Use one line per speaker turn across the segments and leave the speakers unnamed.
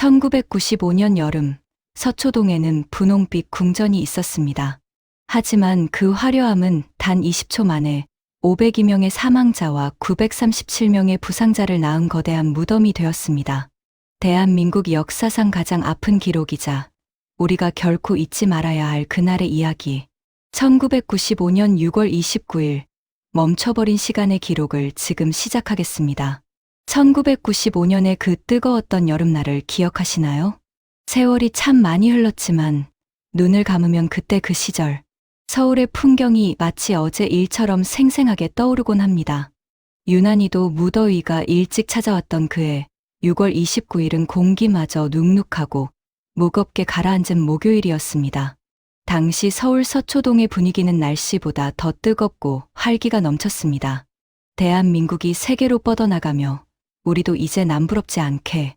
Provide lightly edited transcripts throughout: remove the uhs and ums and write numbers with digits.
1995년 여름, 서초동에는 분홍빛 궁전이 있었습니다. 하지만 그 화려함은 단 20초 만에 502명의 사망자와 937명의 부상자를 낳은 거대한 무덤이 되었습니다. 대한민국 역사상 가장 아픈 기록이자 우리가 결코 잊지 말아야 할 그날의 이야기. 1995년 6월 29일, 멈춰버린 시간의 기록을 지금 시작하겠습니다. 1995년의 그 뜨거웠던 여름날을 기억하시나요? 세월이 참 많이 흘렀지만 눈을 감으면 그때 그 시절, 서울의 풍경이 마치 어제 일처럼 생생하게 떠오르곤 합니다. 유난히도 무더위가 일찍 찾아왔던 그해 6월 29일은 공기마저 눅눅하고 무겁게 가라앉은 목요일이었습니다. 당시 서울 서초동의 분위기는 날씨보다 더 뜨겁고 활기가 넘쳤습니다. 대한민국이 세계로 뻗어나가며 우리도 이제 남부럽지 않게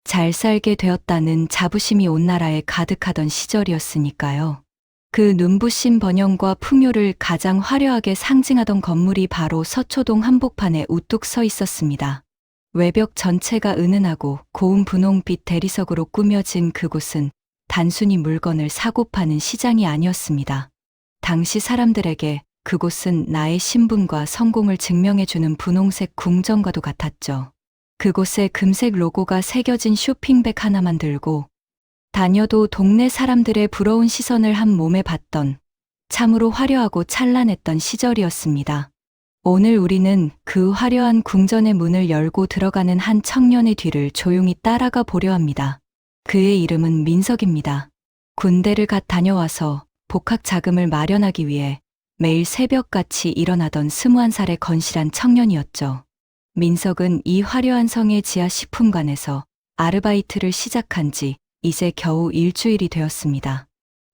잘 살게 되었다는 자부심이 온 나라에 가득하던 시절이었으니까요. 그 눈부신 번영과 풍요를 가장 화려하게 상징하던 건물이 바로 서초동 한복판에 우뚝 서 있었습니다. 외벽 전체가 은은하고 고운 분홍빛 대리석으로 꾸며진 그곳은 단순히 물건을 사고 파는 시장이 아니었습니다. 당시 사람들에게 그곳은 나의 신분과 성공을 증명해주는 분홍색 궁전과도 같았죠. 그곳에 금색 로고가 새겨진 쇼핑백 하나만 들고 다녀도 동네 사람들의 부러운 시선을 한 몸에 받던 참으로 화려하고 찬란했던 시절이었습니다. 오늘 우리는 그 화려한 궁전의 문을 열고 들어가는 한 청년의 뒤를 조용히 따라가 보려 합니다. 그의 이름은 민석입니다. 군대를 갓 다녀와서 복학 자금을 마련하기 위해 매일 새벽같이 일어나던 21살의 건실한 청년이었죠. 민석은 이 화려한 성의 지하 식품관에서 아르바이트를 시작한 지 이제 겨우 일주일이 되었습니다.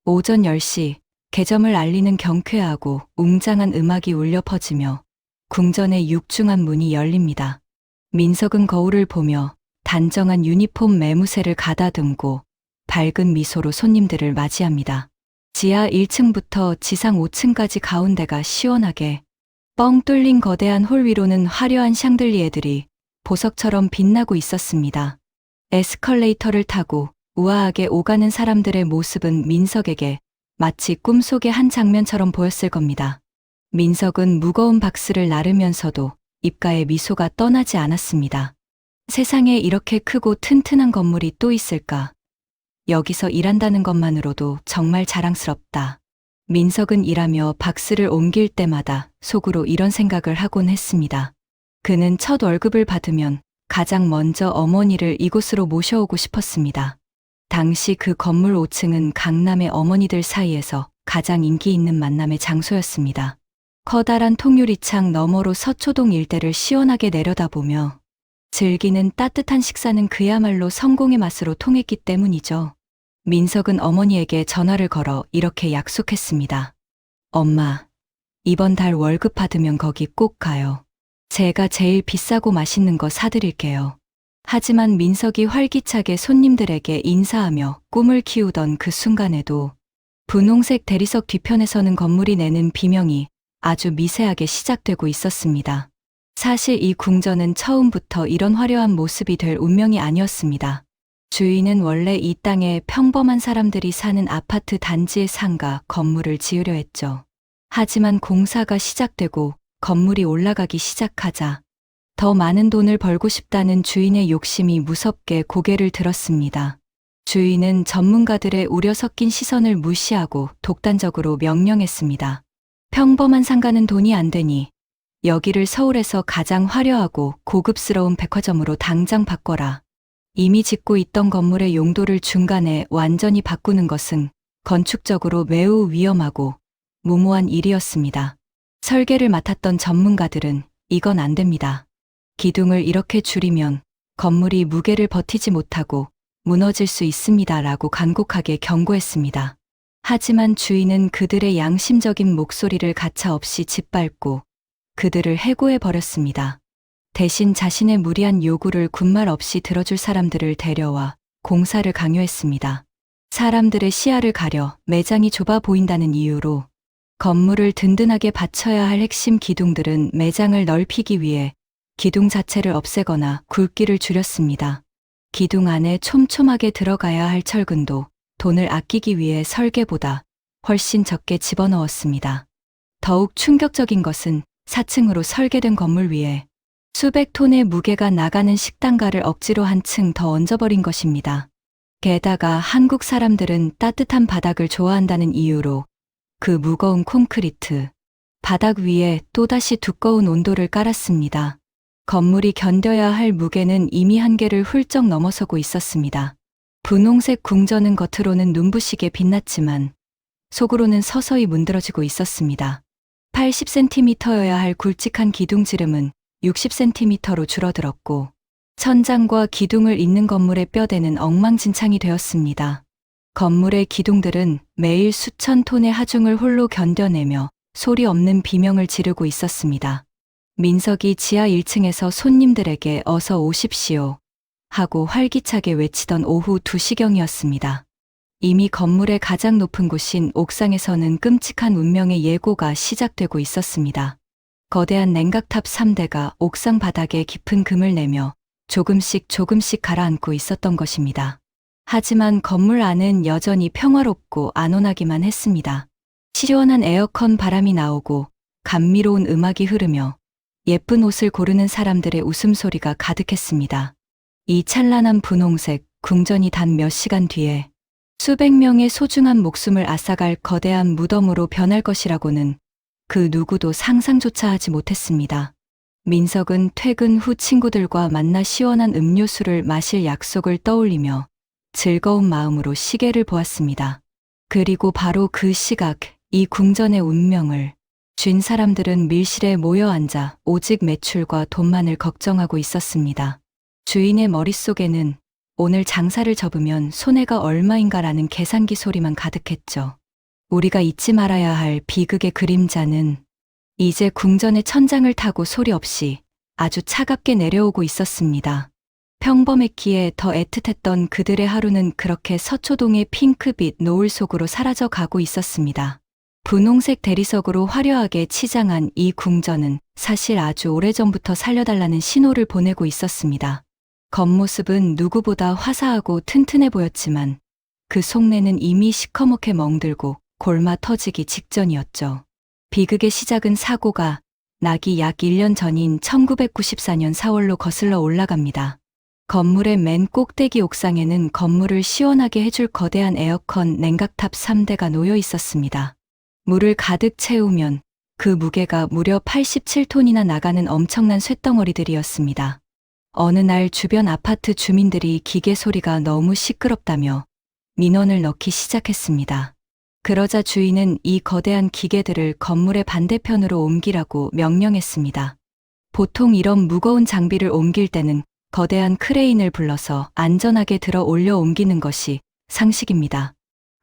오전 10시 개점을 알리는 경쾌하고 웅장한 음악이 울려 퍼지며 궁전의 육중한 문이 열립니다. 민석은 거울을 보며 단정한 유니폼 매무새를 가다듬고 밝은 미소로 손님들을 맞이합니다. 지하 1층부터 지상 5층까지 가운데가 시원하게 뻥 뚫린 거대한 홀 위로는 화려한 샹들리에들이 보석처럼 빛나고 있었습니다. 에스컬레이터를 타고 우아하게 오가는 사람들의 모습은 민석에게 마치 꿈속의 한 장면처럼 보였을 겁니다. 민석은 무거운 박스를 나르면서도 입가에 미소가 떠나지 않았습니다. 세상에 이렇게 크고 튼튼한 건물이 또 있을까? 여기서 일한다는 것만으로도 정말 자랑스럽다. 민석은 일하며 박스를 옮길 때마다 속으로 이런 생각을 하곤 했습니다. 그는 첫 월급을 받으면 가장 먼저 어머니를 이곳으로 모셔오고 싶었습니다. 당시 그 건물 5층은 강남의 어머니들 사이에서 가장 인기 있는 만남의 장소였습니다. 커다란 통유리창 너머로 서초동 일대를 시원하게 내려다보며 즐기는 따뜻한 식사는 그야말로 성공의 맛으로 통했기 때문이죠. 민석은 어머니에게 전화를 걸어 이렇게 약속했습니다. 엄마, 이번 달 월급 받으면 거기 꼭 가요. 제가 제일 비싸고 맛있는 거 사드릴게요. 하지만 민석이 활기차게 손님들에게 인사하며 꿈을 키우던 그 순간에도 분홍색 대리석 뒤편에서는 건물이 내는 비명이 아주 미세하게 시작되고 있었습니다. 사실 이 궁전은 처음부터 이런 화려한 모습이 될 운명이 아니었습니다. 주인은 원래 이 땅에 평범한 사람들이 사는 아파트 단지의 상가 건물을 지으려 했죠. 하지만 공사가 시작되고 건물이 올라가기 시작하자 더 많은 돈을 벌고 싶다는 주인의 욕심이 무섭게 고개를 들었습니다. 주인은 전문가들의 우려 섞인 시선을 무시하고 독단적으로 명령했습니다. 평범한 상가는 돈이 안 되니 여기를 서울에서 가장 화려하고 고급스러운 백화점으로 당장 바꿔라. 이미 짓고 있던 건물의 용도를 중간에 완전히 바꾸는 것은 건축적으로 매우 위험하고 무모한 일이었습니다. 설계를 맡았던 전문가들은 이건 안 됩니다. 기둥을 이렇게 줄이면 건물이 무게를 버티지 못하고 무너질 수 있습니다라고 간곡하게 경고했습니다. 하지만 주인은 그들의 양심적인 목소리를 가차없이 짓밟고 그들을 해고해 버렸습니다. 대신 자신의 무리한 요구를 군말 없이 들어줄 사람들을 데려와 공사를 강요했습니다. 사람들의 시야를 가려 매장이 좁아 보인다는 이유로 건물을 든든하게 받쳐야 할 핵심 기둥들은 매장을 넓히기 위해 기둥 자체를 없애거나 굵기를 줄였습니다. 기둥 안에 촘촘하게 들어가야 할 철근도 돈을 아끼기 위해 설계보다 훨씬 적게 집어넣었습니다. 더욱 충격적인 것은 4층으로 설계된 건물 위에 수백 톤의 무게가 나가는 식당가를 억지로 한 층 더 얹어버린 것입니다. 게다가 한국 사람들은 따뜻한 바닥을 좋아한다는 이유로 그 무거운 콘크리트 바닥 위에 또다시 두꺼운 온도를 깔았습니다. 건물이 견뎌야 할 무게는 이미 한계를 훌쩍 넘어서고 있었습니다. 분홍색 궁전은 겉으로는 눈부시게 빛났지만 속으로는 서서히 문드러지고 있었습니다. 80cm여야 할 굵직한 기둥지름은 60cm로 줄어들었고 천장과 기둥을 잇는 건물의 뼈대는 엉망진창이 되었습니다. 건물의 기둥들은 매일 수천 톤의 하중을 홀로 견뎌내며 소리 없는 비명을 지르고 있었습니다. 민석이 지하 1층에서 손님들에게 어서 오십시오 하고 활기차게 외치던 오후 2시경이었습니다. 이미 건물의 가장 높은 곳인 옥상에서는 끔찍한 운명의 예고가 시작되고 있었습니다. 거대한 냉각탑 3대가 옥상 바닥에 깊은 금을 내며 조금씩 가라앉고 있었던 것입니다. 하지만 건물 안은 여전히 평화롭고 안온하기만 했습니다. 시원한 에어컨 바람이 나오고 감미로운 음악이 흐르며 예쁜 옷을 고르는 사람들의 웃음소리가 가득했습니다. 이 찬란한 분홍색 궁전이 단 몇 시간 뒤에 수백 명의 소중한 목숨을 앗아갈 거대한 무덤으로 변할 것이라고는 그 누구도 상상조차 하지 못했습니다. 민석은 퇴근 후 친구들과 만나 시원한 음료수를 마실 약속을 떠올리며 즐거운 마음으로 시계를 보았습니다. 그리고 바로 그 시각, 이 궁전의 운명을 쥔 사람들은 밀실에 모여 앉아 오직 매출과 돈만을 걱정하고 있었습니다. 주인의 머릿속에는 오늘 장사를 접으면 손해가 얼마인가라는 계산기 소리만 가득했죠. 우리가 잊지 말아야 할 비극의 그림자는 이제 궁전의 천장을 타고 소리 없이 아주 차갑게 내려오고 있었습니다. 평범했기에 더 애틋했던 그들의 하루는 그렇게 서초동의 핑크빛 노을 속으로 사라져 가고 있었습니다. 분홍색 대리석으로 화려하게 치장한 이 궁전은 사실 아주 오래전부터 살려달라는 신호를 보내고 있었습니다. 겉모습은 누구보다 화사하고 튼튼해 보였지만 그 속내는 이미 시커멓게 멍들고 골마 터지기 직전이었죠. 비극의 시작은 사고가 나기 약 1년 전인 1994년 4월로 거슬러 올라갑니다. 건물의 맨 꼭대기 옥상에는 건물을 시원하게 해줄 거대한 에어컨 냉각탑 3대가 놓여 있었습니다. 물을 가득 채우면 그 무게가 무려 87톤이나 나가는 엄청난 쇳덩어리들이었습니다. 어느 날 주변 아파트 주민들이 기계 소리가 너무 시끄럽다며 민원을 넣기 시작했습니다. 그러자 주인은 이 거대한 기계들을 건물의 반대편으로 옮기라고 명령했습니다. 보통 이런 무거운 장비를 옮길 때는 거대한 크레인을 불러서 안전하게 들어 올려 옮기는 것이 상식입니다.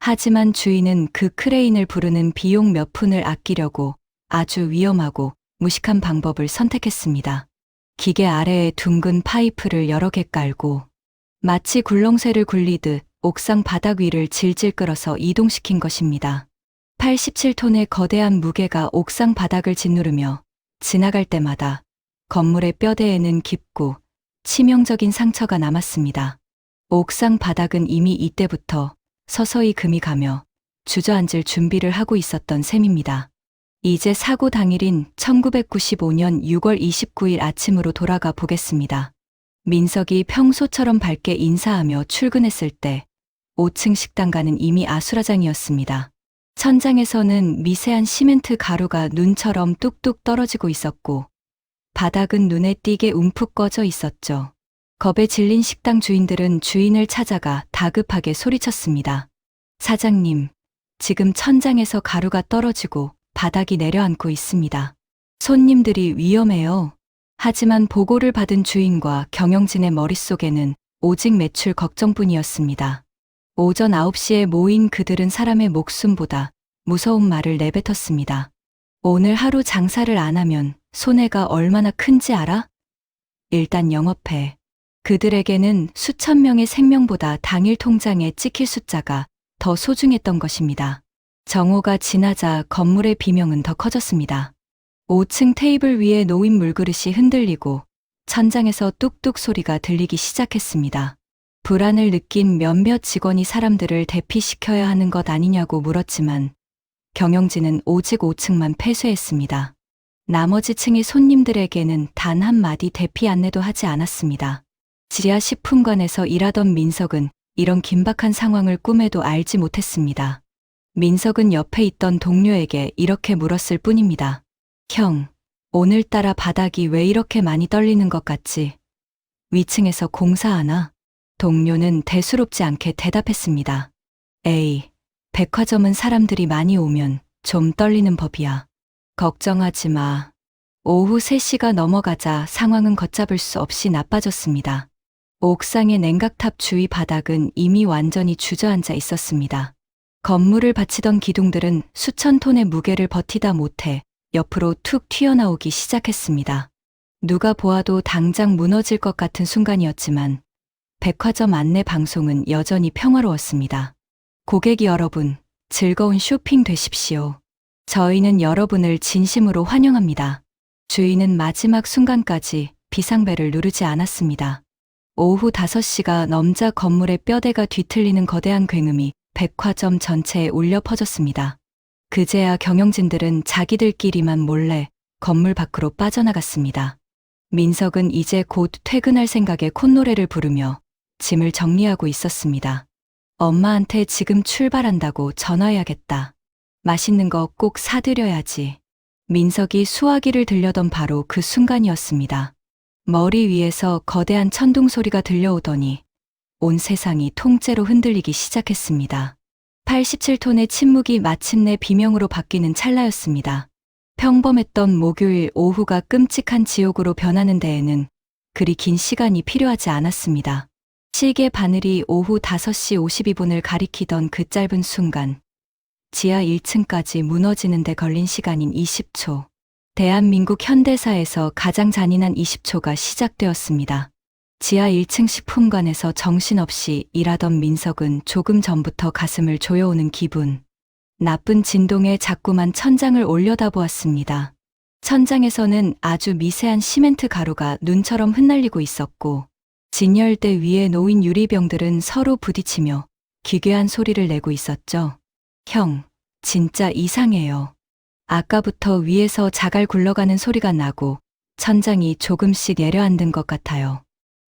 하지만 주인은 그 크레인을 부르는 비용 몇 푼을 아끼려고 아주 위험하고 무식한 방법을 선택했습니다. 기계 아래에 둥근 파이프를 여러 개 깔고 마치 굴렁쇠를 굴리듯 옥상 바닥 위를 질질 끌어서 이동시킨 것입니다. 87톤의 거대한 무게가 옥상 바닥을 짓누르며 지나갈 때마다 건물의 뼈대에는 깊고 치명적인 상처가 남았습니다. 옥상 바닥은 이미 이때부터 서서히 금이 가며 주저앉을 준비를 하고 있었던 셈입니다. 이제 사고 당일인 1995년 6월 29일 아침으로 돌아가 보겠습니다. 민석이 평소처럼 밝게 인사하며 출근했을 때 5층 식당가는 이미 아수라장이었습니다. 천장에서는 미세한 시멘트 가루가 눈처럼 뚝뚝 떨어지고 있었고 바닥은 눈에 띄게 움푹 꺼져 있었죠. 겁에 질린 식당 주인들은 주인을 찾아가 다급하게 소리쳤습니다. 사장님, 지금 천장에서 가루가 떨어지고 바닥이 내려앉고 있습니다. 손님들이 위험해요. 하지만 보고를 받은 주인과 경영진의 머릿속에는 오직 매출 걱정뿐이었습니다. 오전 9시에 모인 그들은 사람의 목숨보다 무서운 말을 내뱉었습니다. 오늘 하루 장사를 안 하면 손해가 얼마나 큰지 알아? 일단 영업해. 그들에게는 수천 명의 생명보다 당일 통장에 찍힐 숫자가 더 소중했던 것입니다. 정오가 지나자 건물의 비명은 더 커졌습니다. 5층 테이블 위에 놓인 물그릇이 흔들리고 천장에서 뚝뚝 소리가 들리기 시작했습니다. 불안을 느낀 몇몇 직원이 사람들을 대피시켜야 하는 것 아니냐고 물었지만 경영진은 오직 5층만 폐쇄했습니다. 나머지 층의 손님들에게는 단 한마디 대피 안내도 하지 않았습니다. 지하 식품관에서 일하던 민석은 이런 긴박한 상황을 꿈에도 알지 못했습니다. 민석은 옆에 있던 동료에게 이렇게 물었을 뿐입니다. 형, 오늘따라 바닥이 왜 이렇게 많이 떨리는 것 같지? 위층에서 공사하나? 동료는 대수롭지 않게 대답했습니다. 에이, 백화점은 사람들이 많이 오면 좀 떨리는 법이야. 걱정하지 마. 오후 3시가 넘어가자 상황은 걷잡을 수 없이 나빠졌습니다. 옥상의 냉각탑 주위 바닥은 이미 완전히 주저앉아 있었습니다. 건물을 받치던 기둥들은 수천 톤의 무게를 버티다 못해 옆으로 툭 튀어나오기 시작했습니다. 누가 보아도 당장 무너질 것 같은 순간이었지만 백화점 안내 방송은 여전히 평화로웠습니다. 고객 여러분, 즐거운 쇼핑 되십시오. 저희는 여러분을 진심으로 환영합니다. 주인은 마지막 순간까지 비상벨을 누르지 않았습니다. 오후 5시가 넘자 건물의 뼈대가 뒤틀리는 거대한 굉음이 백화점 전체에 울려 퍼졌습니다. 그제야 경영진들은 자기들끼리만 몰래 건물 밖으로 빠져나갔습니다. 민석은 이제 곧 퇴근할 생각에 콧노래를 부르며 짐을 정리하고 있었습니다. 엄마한테 지금 출발한다고 전화해야겠다. 맛있는 거 꼭 사드려야지. 민석이 수화기를 들려던 바로 그 순간이었습니다. 머리 위에서 거대한 천둥 소리가 들려오더니 온 세상이 통째로 흔들리기 시작했습니다. 87톤의 침묵이 마침내 비명으로 바뀌는 찰나였습니다. 평범했던 목요일 오후가 끔찍한 지옥으로 변하는 데에는 그리 긴 시간이 필요하지 않았습니다. 시계 바늘이 오후 5시 52분을 가리키던 그 짧은 순간, 지하 1층까지 무너지는 데 걸린 시간인 20초. 대한민국 현대사에서 가장 잔인한 20초가 시작되었습니다. 지하 1층 식품관에서 정신없이 일하던 민석은 조금 전부터 가슴을 조여오는 기분, 나쁜 진동에 자꾸만 천장을 올려다보았습니다. 천장에서는 아주 미세한 시멘트 가루가 눈처럼 흩날리고 있었고, 진열대 위에 놓인 유리병들은 서로 부딪히며 기괴한 소리를 내고 있었죠. 형, 진짜 이상해요. 아까부터 위에서 자갈 굴러가는 소리가 나고 천장이 조금씩 내려앉은 것 같아요.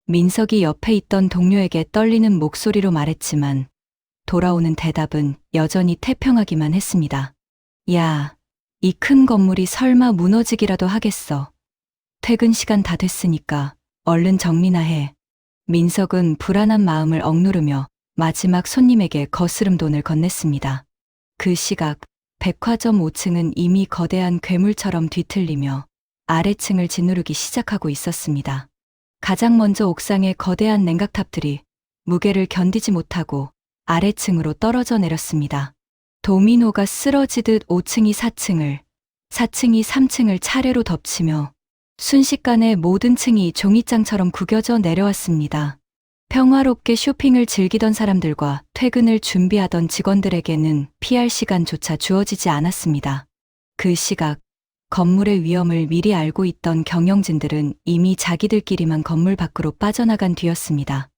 민석이 옆에 있던 동료에게 떨리는 목소리로 말했지만 돌아오는 대답은 여전히 태평하기만 했습니다. 야, 이 큰 건물이 설마 무너지기라도 하겠어. 퇴근 시간 다 됐으니까 얼른 정리나 해. 민석은 불안한 마음을 억누르며 마지막 손님에게 거스름 돈을 건넸습니다. 그 시각 백화점 5층은 이미 거대한 괴물처럼 뒤틀리며 아래층을 짓누르기 시작하고 있었습니다. 가장 먼저 옥상의 거대한 냉각탑들이 무게를 견디지 못하고 아래층으로 떨어져 내렸습니다. 도미노가 쓰러지듯 5층이 4층을, 4층이 3층을 차례로 덮치며 순식간에 모든 층이 종이장처럼 구겨져 내려왔습니다. 평화롭게 쇼핑을 즐기던 사람들과 퇴근을 준비하던 직원들에게는 피할 시간조차 주어지지 않았습니다. 그 시각, 건물의 위험을 미리 알고 있던 경영진들은 이미 자기들끼리만 건물 밖으로 빠져나간 뒤였습니다.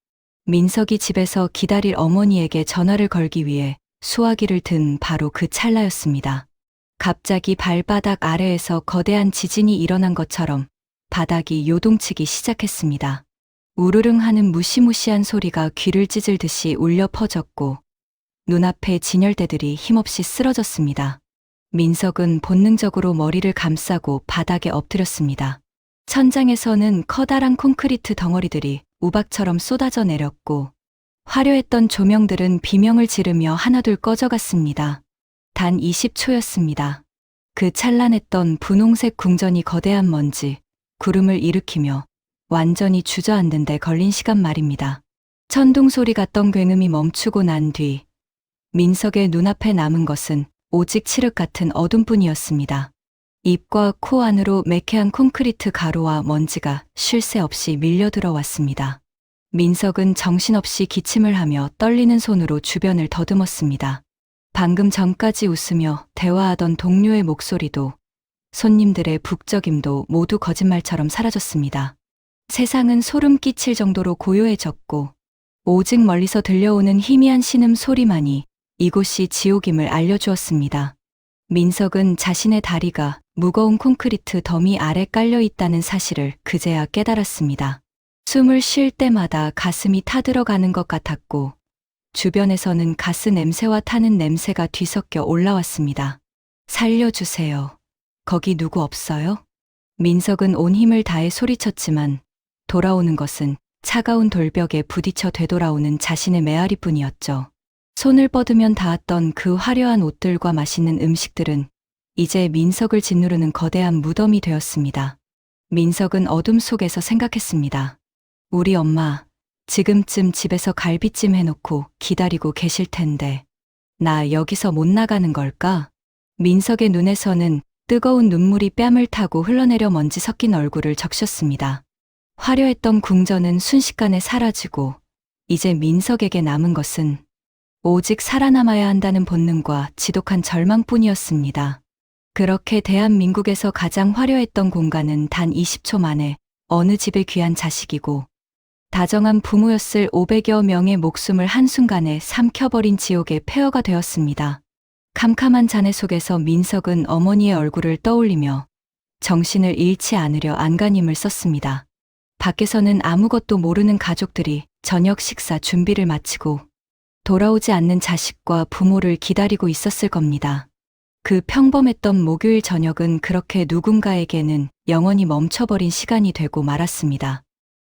민석이 집에서 기다릴 어머니에게 전화를 걸기 위해 수화기를 든 바로 그 찰나였습니다. 갑자기 발바닥 아래에서 거대한 지진이 일어난 것처럼 바닥이 요동치기 시작했습니다. 우르릉 하는 무시무시한 소리가 귀를 찢을 듯이 울려 퍼졌고 눈앞의 진열대들이 힘없이 쓰러졌습니다. 민석은 본능적으로 머리를 감싸고 바닥에 엎드렸습니다. 천장에서는 커다란 콘크리트 덩어리들이 우박처럼 쏟아져 내렸고 화려했던 조명들은 비명을 지르며 하나둘 꺼져갔습니다. 단 20초였습니다. 그 찬란했던 분홍색 궁전이 거대한 먼지, 구름을 일으키며 완전히 주저앉는 데 걸린 시간 말입니다. 천둥 소리 같던 굉음이 멈추고 난 뒤 민석의 눈앞에 남은 것은 오직 칠흑 같은 어둠뿐이었습니다. 입과 코 안으로 매캐한 콘크리트 가루와 먼지가 쉴 새 없이 밀려 들어왔습니다. 민석은 정신없이 기침을 하며 떨리는 손으로 주변을 더듬었습니다. 방금 전까지 웃으며 대화하던 동료의 목소리도 손님들의 북적임도 모두 거짓말처럼 사라졌습니다. 세상은 소름 끼칠 정도로 고요해졌고 오직 멀리서 들려오는 희미한 신음 소리만이 이곳이 지옥임을 알려주었습니다. 민석은 자신의 다리가 무거운 콘크리트 더미 아래 깔려 있다는 사실을 그제야 깨달았습니다. 숨을 쉴 때마다 가슴이 타들어가는 것 같았고 주변에서는 가스 냄새와 타는 냄새가 뒤섞여 올라왔습니다. 살려주세요. 거기 누구 없어요? 민석은 온 힘을 다해 소리쳤지만 돌아오는 것은 차가운 돌벽에 부딪혀 되돌아오는 자신의 메아리뿐이었죠. 손을 뻗으면 닿았던 그 화려한 옷들과 맛있는 음식들은 이제 민석을 짓누르는 거대한 무덤이 되었습니다. 민석은 어둠 속에서 생각했습니다. 우리 엄마, 지금쯤 집에서 갈비찜 해놓고 기다리고 계실 텐데, 나 여기서 못 나가는 걸까? 민석의 눈에서는 뜨거운 눈물이 뺨을 타고 흘러내려 먼지 섞인 얼굴을 적셨습니다. 화려했던 궁전은 순식간에 사라지고, 이제 민석에게 남은 것은 오직 살아남아야 한다는 본능과 지독한 절망뿐이었습니다. 그렇게 대한민국에서 가장 화려했던 공간은 단 20초 만에 어느 집의 귀한 자식이고 다정한 부모였을 500여 명의 목숨을 한순간에 삼켜버린 지옥의 폐허가 되었습니다. 캄캄한 잔해 속에서 민석은 어머니의 얼굴을 떠올리며 정신을 잃지 않으려 안간힘을 썼습니다. 밖에서는 아무것도 모르는 가족들이 저녁 식사 준비를 마치고 돌아오지 않는 자식과 부모를 기다리고 있었을 겁니다. 그 평범했던 목요일 저녁은 그렇게 누군가에게는 영원히 멈춰버린 시간이 되고 말았습니다.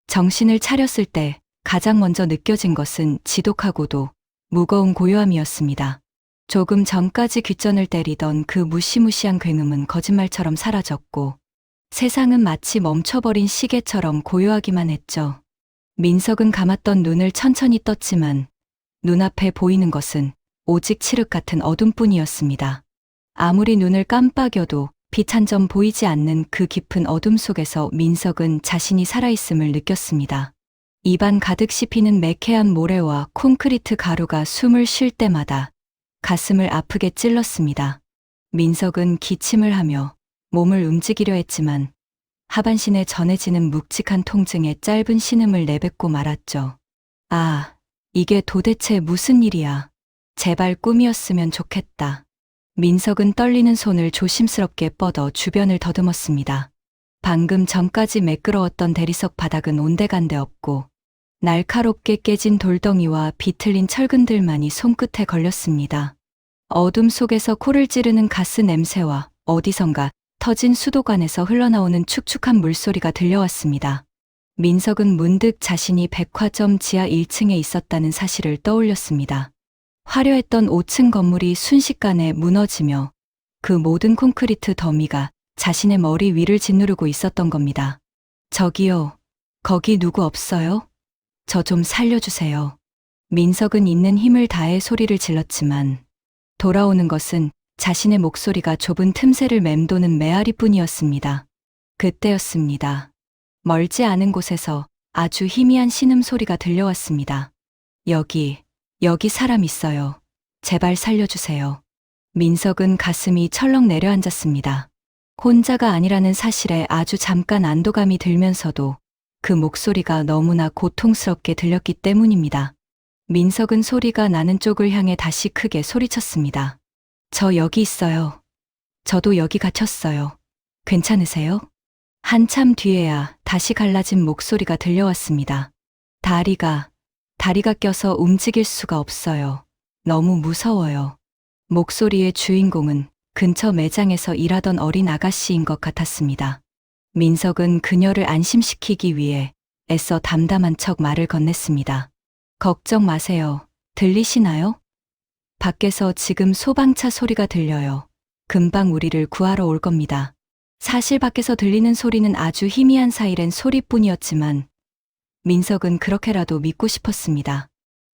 정신을 차렸을 때 가장 먼저 느껴진 것은 지독하고도 무거운 고요함이었습니다. 조금 전까지 귓전을 때리던 그 무시무시한 굉음은 거짓말처럼 사라졌고 세상은 마치 멈춰버린 시계처럼 고요하기만 했죠. 민석은 감았던 눈을 천천히 떴지만 눈앞에 보이는 것은 오직 칠흑 같은 어둠뿐이었습니다. 아무리 눈을 깜빡여도 빛 한 점 보이지 않는 그 깊은 어둠 속에서 민석은 자신이 살아있음을 느꼈습니다. 입안 가득 씹히는 매캐한 모래와 콘크리트 가루가 숨을 쉴 때마다 가슴을 아프게 찔렀습니다. 민석은 기침을 하며 몸을 움직이려 했지만 하반신에 전해지는 묵직한 통증에 짧은 신음을 내뱉고 말았죠. 아, 이게 도대체 무슨 일이야. 제발 꿈이었으면 좋겠다. 민석은 떨리는 손을 조심스럽게 뻗어 주변을 더듬었습니다. 방금 전까지 매끄러웠던 대리석 바닥은 온데간데 없고 날카롭게 깨진 돌덩이와 비틀린 철근들만이 손끝에 걸렸습니다. 어둠 속에서 코를 찌르는 가스 냄새와 어디선가 터진 수도관에서 흘러나오는 축축한 물소리가 들려왔습니다. 민석은 문득 자신이 백화점 지하 1층에 있었다는 사실을 떠올렸습니다. 화려했던 5층 건물이 순식간에 무너지며 그 모든 콘크리트 더미가 자신의 머리 위를 짓누르고 있었던 겁니다. 저기요, 거기 누구 없어요? 저 좀 살려주세요. 민석은 있는 힘을 다해 소리를 질렀지만 돌아오는 것은 자신의 목소리가 좁은 틈새를 맴도는 메아리뿐이었습니다. 그때였습니다. 멀지 않은 곳에서 아주 희미한 신음소리가 들려왔습니다. 여기 사람 있어요. 제발 살려주세요. 민석은 가슴이 철렁 내려앉았습니다. 혼자가 아니라는 사실에 아주 잠깐 안도감이 들면서도 그 목소리가 너무나 고통스럽게 들렸기 때문입니다. 민석은 소리가 나는 쪽을 향해 다시 크게 소리쳤습니다. 저 여기 있어요. 저도 여기 갇혔어요. 괜찮으세요? 한참 뒤에야 다시 갈라진 목소리가 들려왔습니다. 다리가 껴서 움직일 수가 없어요. 너무 무서워요. 목소리의 주인공은 근처 매장에서 일하던 어린 아가씨인 것 같았습니다. 민석은 그녀를 안심시키기 위해 애써 담담한 척 말을 건넸습니다. 걱정 마세요. 들리시나요? 밖에서 지금 소방차 소리가 들려요. 금방 우리를 구하러 올 겁니다. 사실 밖에서 들리는 소리는 아주 희미한 사이렌 소리뿐이었지만 민석은 그렇게라도 믿고 싶었습니다.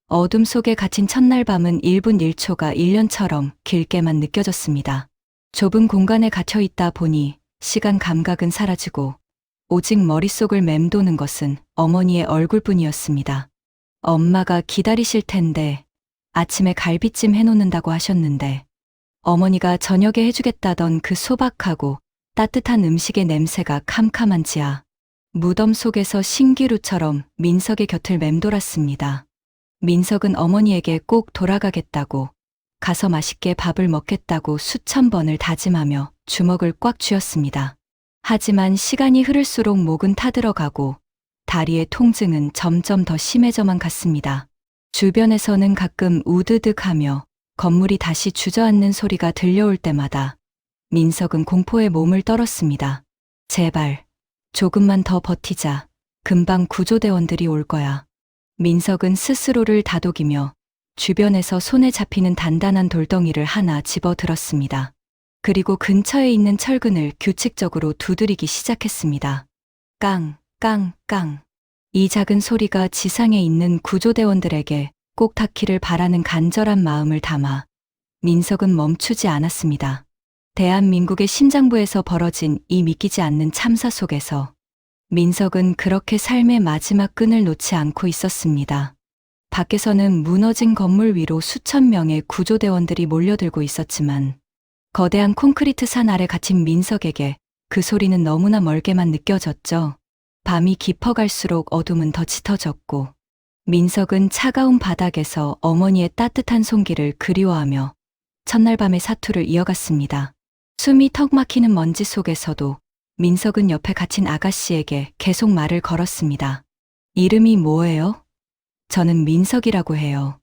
어둠 속에 갇힌 첫날 밤은 1분 1초가 1년처럼 길게만 느껴졌습니다. 좁은 공간에 갇혀 있다 보니 시간 감각은 사라지고 오직 머릿속을 맴도는 것은 어머니의 얼굴뿐이었습니다. 엄마가 기다리실 텐데 아침에 갈비찜 해놓는다고 하셨는데 어머니가 저녁에 해주겠다던 그 소박하고 따뜻한 음식의 냄새가 캄캄한 지하 무덤 속에서 신기루처럼 민석의 곁을 맴돌았습니다. 민석은 어머니에게 꼭 돌아가겠다고, 가서 맛있게 밥을 먹겠다고 수천 번을 다짐하며 주먹을 꽉 쥐었습니다. 하지만 시간이 흐를수록 목은 타들어가고 다리의 통증은 점점 더 심해져만 갔습니다. 주변에서는 가끔 우드득하며 건물이 다시 주저앉는 소리가 들려올 때마다 민석은 공포에 몸을 떨었습니다. 제발, 조금만 더 버티자. 금방 구조대원들이 올 거야. 민석은 스스로를 다독이며 주변에서 손에 잡히는 단단한 돌덩이를 하나 집어 들었습니다. 그리고 근처에 있는 철근을 규칙적으로 두드리기 시작했습니다. 깡, 깡, 깡. 이 작은 소리가 지상에 있는 구조대원들에게 꼭 닿기를 바라는 간절한 마음을 담아 민석은 멈추지 않았습니다. 대한민국의 심장부에서 벌어진 이 믿기지 않는 참사 속에서 민석은 그렇게 삶의 마지막 끈을 놓지 않고 있었습니다. 밖에서는 무너진 건물 위로 수천 명의 구조대원들이 몰려들고 있었지만 거대한 콘크리트 산 아래 갇힌 민석에게 그 소리는 너무나 멀게만 느껴졌죠. 밤이 깊어갈수록 어둠은 더 짙어졌고 민석은 차가운 바닥에서 어머니의 따뜻한 손길을 그리워하며 첫날 밤의 사투를 이어갔습니다. 숨이 턱 막히는 먼지 속에서도 민석은 옆에 갇힌 아가씨에게 계속 말을 걸었습니다. 이름이 뭐예요? 저는 민석이라고 해요.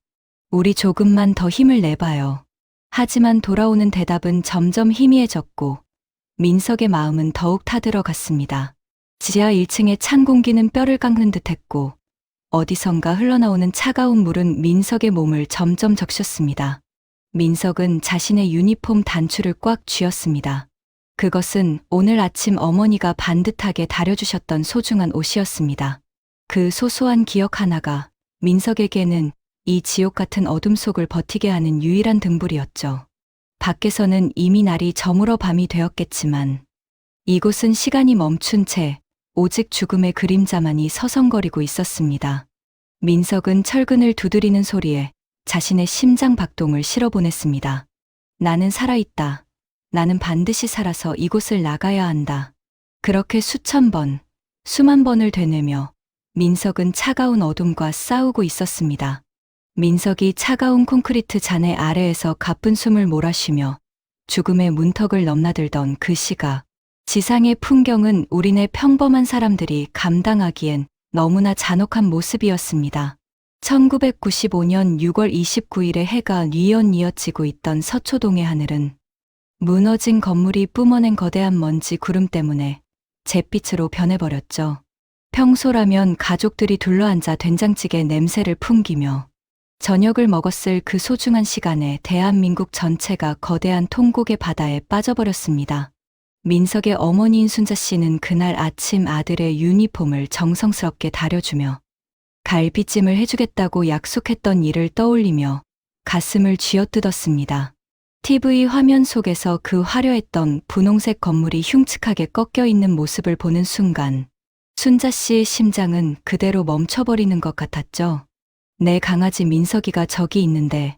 우리 조금만 더 힘을 내봐요. 하지만 돌아오는 대답은 점점 희미해졌고 민석의 마음은 더욱 타들어갔습니다. 지하 1층의 찬 공기는 뼈를 깎는 듯했고 어디선가 흘러나오는 차가운 물은 민석의 몸을 점점 적셨습니다. 민석은 자신의 유니폼 단추를 꽉 쥐었습니다. 그것은 오늘 아침 어머니가 반듯하게 다려주셨던 소중한 옷이었습니다. 그 소소한 기억 하나가 민석에게는 이 지옥 같은 어둠 속을 버티게 하는 유일한 등불이었죠. 밖에서는 이미 날이 저물어 밤이 되었겠지만 이곳은 시간이 멈춘 채 오직 죽음의 그림자만이 서성거리고 있었습니다. 민석은 철근을 두드리는 소리에 자신의 심장 박동을 실어보냈습니다. 나는 살아있다. 나는 반드시 살아서 이곳을 나가야 한다. 그렇게 수천 번, 수만 번을 되뇌며 민석은 차가운 어둠과 싸우고 있었습니다. 민석이 차가운 콘크리트 잔해 아래에서 가쁜 숨을 몰아쉬며 죽음의 문턱을 넘나들던 그 시각, 지상의 풍경은 우리네 평범한 사람들이 감당하기엔 너무나 잔혹한 모습이었습니다. 1995년 6월 29일에 해가 뉘엿뉘엿 지고 있던 서초동의 하늘은 무너진 건물이 뿜어낸 거대한 먼지 구름 때문에 잿빛으로 변해버렸죠. 평소라면 가족들이 둘러앉아 된장찌개 냄새를 풍기며 저녁을 먹었을 그 소중한 시간에 대한민국 전체가 거대한 통곡의 바다에 빠져버렸습니다. 민석의 어머니인 순자 씨는 그날 아침 아들의 유니폼을 정성스럽게 다려주며 갈비찜을 해주겠다고 약속했던 일을 떠올리며 가슴을 쥐어뜯었습니다. TV 화면 속에서 그 화려했던 분홍색 건물이 흉측하게 꺾여 있는 모습을 보는 순간 순자 씨의 심장은 그대로 멈춰버리는 것 같았죠. 내 강아지 민석이가 저기 있는데,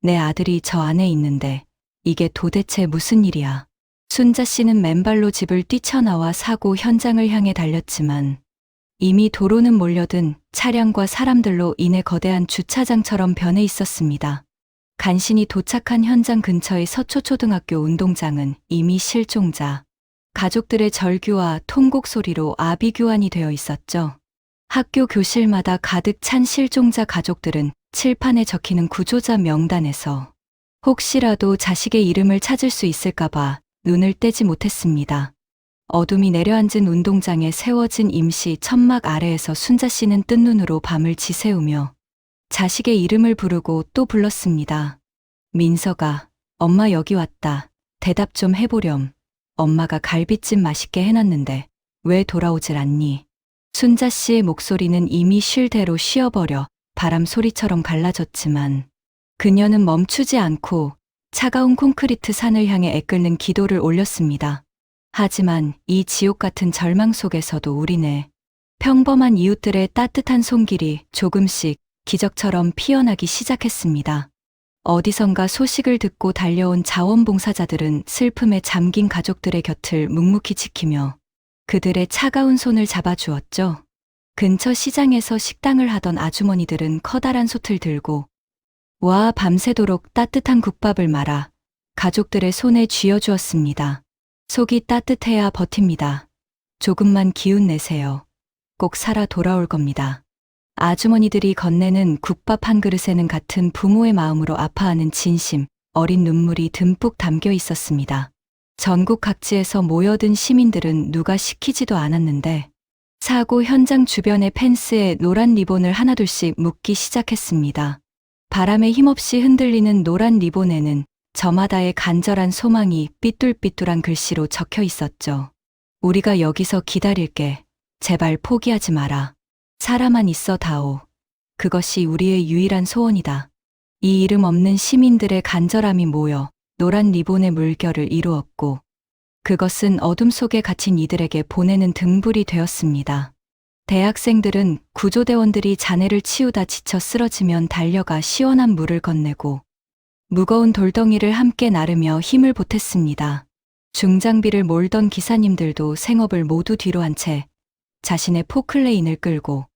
내 아들이 저 안에 있는데, 이게 도대체 무슨 일이야. 순자 씨는 맨발로 집을 뛰쳐나와 사고 현장을 향해 달렸지만 이미 도로는 몰려든 차량과 사람들로 인해 거대한 주차장처럼 변해 있었습니다. 간신히 도착한 현장 근처의 서초초등학교 운동장은 이미 실종자, 가족들의 절규와 통곡 소리로 아비규환이 되어 있었죠. 학교 교실마다 가득 찬 실종자 가족들은 칠판에 적히는 구조자 명단에서 혹시라도 자식의 이름을 찾을 수 있을까봐 눈을 떼지 못했습니다. 어둠이 내려앉은 운동장에 세워진 임시 천막 아래에서 순자 씨는 뜬 눈으로 밤을 지새우며 자식의 이름을 부르고 또 불렀습니다. 민석아, 엄마 여기 왔다. 대답 좀 해보렴. 엄마가 갈비찜 맛있게 해놨는데 왜 돌아오질 않니? 순자 씨의 목소리는 이미 쉴 대로 쉬어버려 바람 소리처럼 갈라졌지만 그녀는 멈추지 않고 차가운 콘크리트 산을 향해 애끓는 기도를 올렸습니다. 하지만 이 지옥 같은 절망 속에서도 우리네 평범한 이웃들의 따뜻한 손길이 조금씩 기적처럼 피어나기 시작했습니다. 어디선가 소식을 듣고 달려온 자원봉사자들은 슬픔에 잠긴 가족들의 곁을 묵묵히 지키며 그들의 차가운 손을 잡아주었죠. 근처 시장에서 식당을 하던 아주머니들은 커다란 솥을 들고 와 밤새도록 따뜻한 국밥을 말아 가족들의 손에 쥐어주었습니다. 속이 따뜻해야 버팁니다. 조금만 기운 내세요. 꼭 살아 돌아올 겁니다. 아주머니들이 건네는 국밥 한 그릇에는 같은 부모의 마음으로 아파하는 진심, 어린 눈물이 듬뿍 담겨 있었습니다. 전국 각지에서 모여든 시민들은 누가 시키지도 않았는데 사고 현장 주변의 펜스에 노란 리본을 하나둘씩 묶기 시작했습니다. 바람에 힘없이 흔들리는 노란 리본에는 저마다의 간절한 소망이 삐뚤삐뚤한 글씨로 적혀 있었죠. 우리가 여기서 기다릴게. 제발 포기하지 마라. 살아만 있어 다오. 그것이 우리의 유일한 소원이다. 이 이름 없는 시민들의 간절함이 모여 노란 리본의 물결을 이루었고 그것은 어둠 속에 갇힌 이들에게 보내는 등불이 되었습니다. 대학생들은 구조대원들이 잔해를 치우다 지쳐 쓰러지면 달려가 시원한 물을 건네고 무거운 돌덩이를 함께 나르며 힘을 보탰습니다. 중장비를 몰던 기사님들도 생업을 모두 뒤로 한 채 자신의 포클레인을 끌고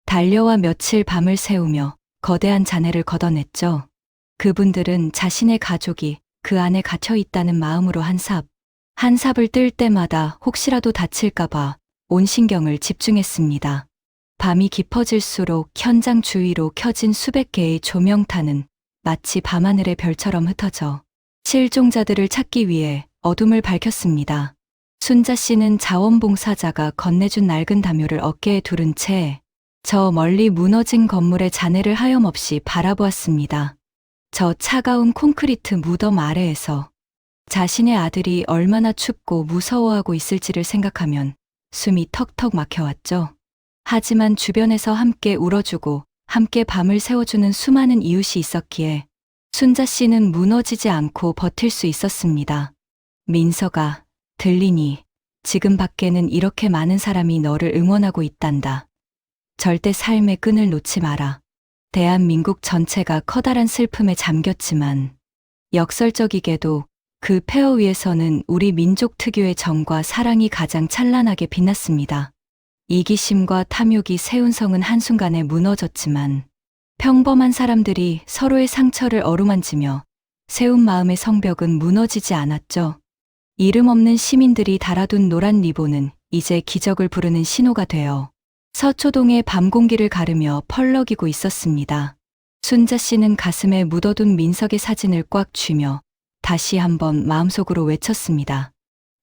달려와 며칠 밤을 새우며 거대한 잔해를 걷어냈죠. 그분들은 자신의 가족이 그 안에 갇혀 있다는 마음으로 한 삽을 뜰 때마다 혹시라도 다칠까봐 온 신경을 집중했습니다. 밤이 깊어질수록 현장 주위로 켜진 수백 개의 조명탄은 마치 밤하늘의 별처럼 흩어져 실종자들을 찾기 위해 어둠을 밝혔습니다. 순자 씨는 자원봉사자가 건네준 낡은 담요를 어깨에 두른 채 저 멀리 무너진 건물의 잔해를 하염없이 바라보았습니다. 저 차가운 콘크리트 무덤 아래에서 자신의 아들이 얼마나 춥고 무서워하고 있을지를 생각하면 숨이 턱턱 막혀왔죠. 하지만 주변에서 함께 울어주고 함께 밤을 새워주는 수많은 이웃이 있었기에 순자 씨는 무너지지 않고 버틸 수 있었습니다. 민서가, 들리니? 지금 밖에는 이렇게 많은 사람이 너를 응원하고 있단다. 절대 삶의 끈을 놓지 마라. 대한민국 전체가 커다란 슬픔에 잠겼지만 역설적이게도 그 폐허 위에서는 우리 민족 특유의 정과 사랑이 가장 찬란하게 빛났습니다. 이기심과 탐욕이 세운 성은 한순간에 무너졌지만 평범한 사람들이 서로의 상처를 어루만지며 세운 마음의 성벽은 무너지지 않았죠. 이름 없는 시민들이 달아둔 노란 리본은 이제 기적을 부르는 신호가 되어 서초동의 밤 공기를 가르며 펄럭이고 있었습니다. 순자 씨는 가슴에 묻어둔 민석의 사진을 꽉 쥐며 다시 한번 마음속으로 외쳤습니다.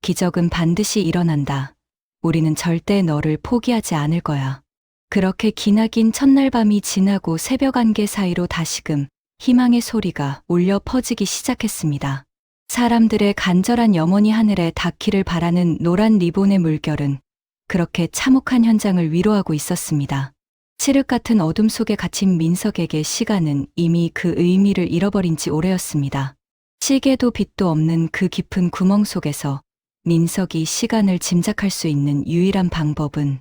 기적은 반드시 일어난다. 우리는 절대 너를 포기하지 않을 거야. 그렇게 기나긴 첫날 밤이 지나고 새벽 안개 사이로 다시금 희망의 소리가 울려 퍼지기 시작했습니다. 사람들의 간절한 염원이 하늘에 닿기를 바라는 노란 리본의 물결은 그렇게 참혹한 현장을 위로하고 있었습니다. 칠흑 같은 어둠 속에 갇힌 민석에게 시간은 이미 그 의미를 잃어버린 지 오래였습니다. 시계도 빛도 없는 그 깊은 구멍 속에서 민석이 시간을 짐작할 수 있는 유일한 방법은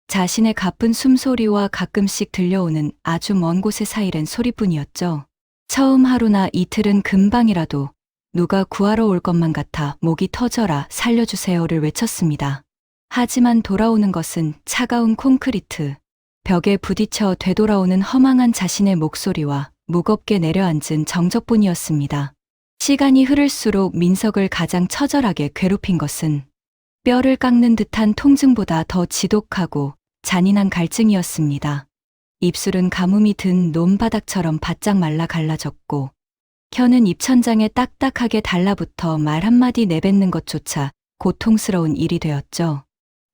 자신의 가쁜 숨소리와 가끔씩 들려오는 아주 먼 곳의 사이렌 소리뿐이었죠. 처음 하루나 이틀은 금방이라도 누가 구하러 올 것만 같아 목이 터져라 살려주세요를 외쳤습니다. 하지만 돌아오는 것은 차가운 콘크리트, 벽에 부딪혀 되돌아오는 허망한 자신의 목소리와 무겁게 내려앉은 정적뿐이었습니다. 시간이 흐를수록 민석을 가장 처절하게 괴롭힌 것은 뼈를 깎는 듯한 통증보다 더 지독하고 잔인한 갈증이었습니다. 입술은 가뭄이 든 논바닥처럼 바짝 말라 갈라졌고 혀는 입천장에 딱딱하게 달라붙어 말 한마디 내뱉는 것조차 고통스러운 일이 되었죠.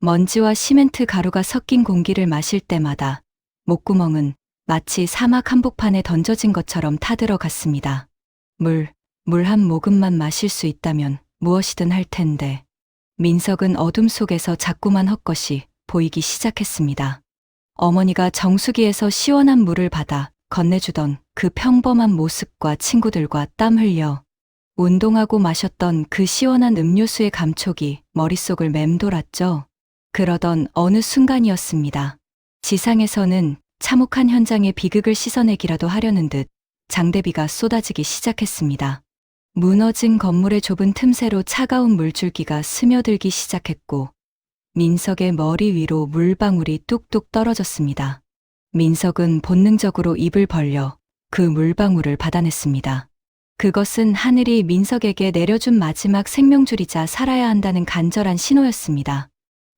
먼지와 시멘트 가루가 섞인 공기를 마실 때마다 목구멍은 마치 사막 한복판에 던져진 것처럼 타들어갔습니다. 물 한 모금만 마실 수 있다면 무엇이든 할 텐데. 민석은 어둠 속에서 자꾸만 헛것이 보이기 시작했습니다. 어머니가 정수기에서 시원한 물을 받아 건네주던 그 평범한 모습과 친구들과 땀 흘려 운동하고 마셨던 그 시원한 음료수의 감촉이 머릿속을 맴돌았죠. 그러던 어느 순간이었습니다. 지상에서는 참혹한 현장의 비극을 씻어내기라도 하려는 듯 장대비가 쏟아지기 시작했습니다. 무너진 건물의 좁은 틈새로 차가운 물줄기가 스며들기 시작했고 민석의 머리 위로 물방울이 뚝뚝 떨어졌습니다. 민석은 본능적으로 입을 벌려 그 물방울을 받아냈습니다. 그것은 하늘이 민석에게 내려준 마지막 생명줄이자 살아야 한다는 간절한 신호였습니다.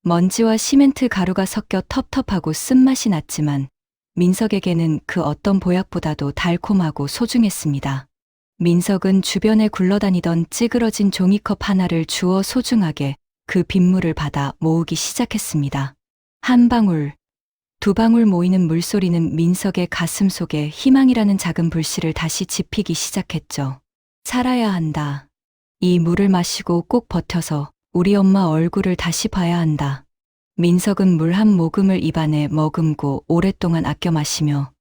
먼지와 시멘트 가루가 섞여 텁텁하고 쓴맛이 났지만 민석에게는 그 어떤 보약보다도 달콤하고 소중했습니다. 민석은 주변에 굴러다니던 찌그러진 종이컵 하나를 주워 소중하게 그 빗물을 받아 모으기 시작했습니다. 한 방울, 두 방울 모이는 물소리는 민석의 가슴 속에 희망이라는 작은 불씨를 다시 지피기 시작했죠. 살아야 한다. 이 물을 마시고 꼭 버텨서 우리 엄마 얼굴을 다시 봐야 한다. 민석은 물 한 모금을 입안에 머금고 오랫동안 아껴 마시며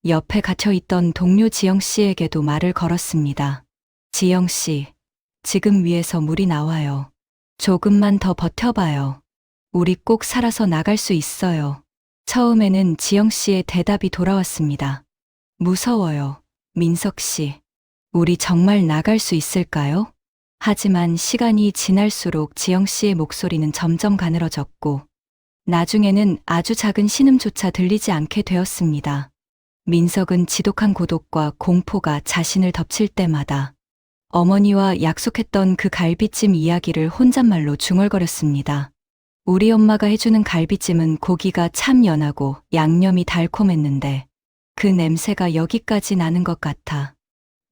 옆에 갇혀있던 동료 지영 씨에게도 말을 걸었습니다. 지영 씨, 지금 위에서 물이 나와요. 조금만 더 버텨봐요. 우리 꼭 살아서 나갈 수 있어요. 처음에는 지영 씨의 대답이 돌아왔습니다. 무서워요, 민석 씨. 우리 정말 나갈 수 있을까요? 하지만 시간이 지날수록 지영 씨의 목소리는 점점 가늘어졌고, 나중에는 아주 작은 신음조차 들리지 않게 되었습니다. 민석은 지독한 고독과 공포가 자신을 덮칠 때마다 어머니와 약속했던 그 갈비찜 이야기를 혼잣말로 중얼거렸습니다. 우리 엄마가 해주는 갈비찜은 고기가 참 연하고 양념이 달콤했는데 그 냄새가 여기까지 나는 것 같아.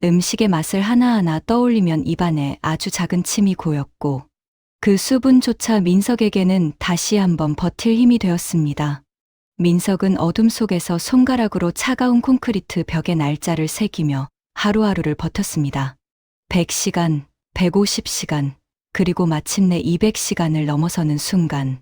음식의 맛을 하나하나 떠올리면 입안에 아주 작은 침이 고였고 그 수분조차 민석에게는 다시 한번 버틸 힘이 되었습니다. 민석은 어둠 속에서 손가락으로 차가운 콘크리트 벽에 날짜를 새기며 하루하루를 버텼습니다. 100시간, 150시간, 그리고 마침내 200시간을 넘어서는 순간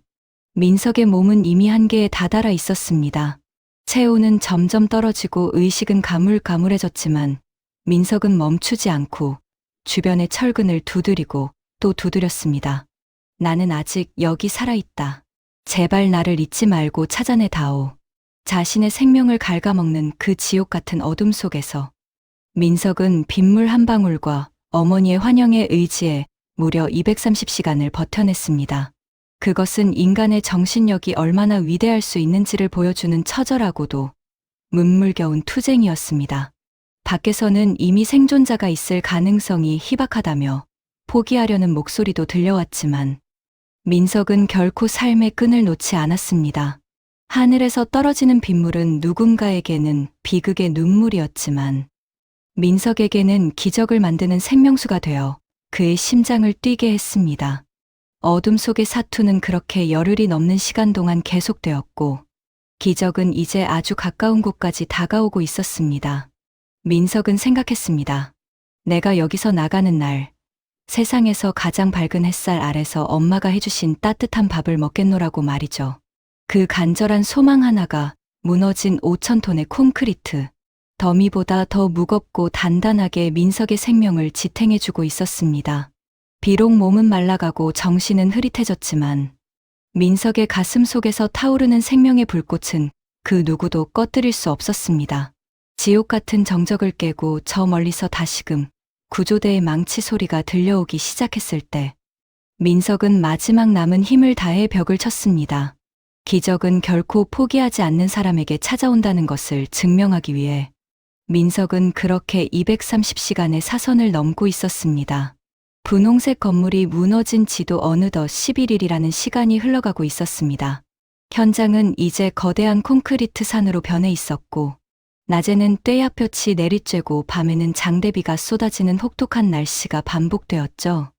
민석의 몸은 이미 한계에 다다라 있었습니다. 체온은 점점 떨어지고 의식은 가물가물해졌지만 민석은 멈추지 않고 주변의 철근을 두드리고 또 두드렸습니다. 나는 아직 여기 살아있다. 제발 나를 잊지 말고 찾아내 다오. 자신의 생명을 갉아먹는 그 지옥 같은 어둠 속에서 민석은 빗물 한 방울과 어머니의 환영의 의지에 무려 230시간을 버텨냈습니다. 그것은 인간의 정신력이 얼마나 위대할 수 있는지를 보여주는 처절하고도 문물겨운 투쟁이었습니다. 밖에서는 이미 생존자가 있을 가능성이 희박하다며 포기하려는 목소리도 들려왔지만 민석은 결코 삶의 끈을 놓지 않았습니다. 하늘에서 떨어지는 빗물은 누군가에게는 비극의 눈물이었지만 민석에게는 기적을 만드는 생명수가 되어 그의 심장을 뛰게 했습니다. 어둠 속의 사투는 그렇게 열흘이 넘는 시간 동안 계속되었고 기적은 이제 아주 가까운 곳까지 다가오고 있었습니다. 민석은 생각했습니다. 내가 여기서 나가는 날 세상에서 가장 밝은 햇살 아래서 엄마가 해주신 따뜻한 밥을 먹겠노라고 말이죠. 그 간절한 소망 하나가 무너진 5,000톤의 콘크리트 더미보다 더 무겁고 단단하게 민석의 생명을 지탱해주고 있었습니다. 비록 몸은 말라가고 정신은 흐릿해졌지만 민석의 가슴 속에서 타오르는 생명의 불꽃은 그 누구도 꺼뜨릴 수 없었습니다. 지옥 같은 정적을 깨고 저 멀리서 다시금 구조대의 망치 소리가 들려오기 시작했을 때 민석은 마지막 남은 힘을 다해 벽을 쳤습니다. 기적은 결코 포기하지 않는 사람에게 찾아온다는 것을 증명하기 위해 민석은 그렇게 230시간의 사선을 넘고 있었습니다. 분홍색 건물이 무너진 지도 어느덧 11일이라는 시간이 흘러가고 있었습니다. 현장은 이제 거대한 콘크리트 산으로 변해 있었고 낮에는 떼약볕이 내리쬐고 밤에는 장대비가 쏟아지는 혹독한 날씨가 반복되었죠.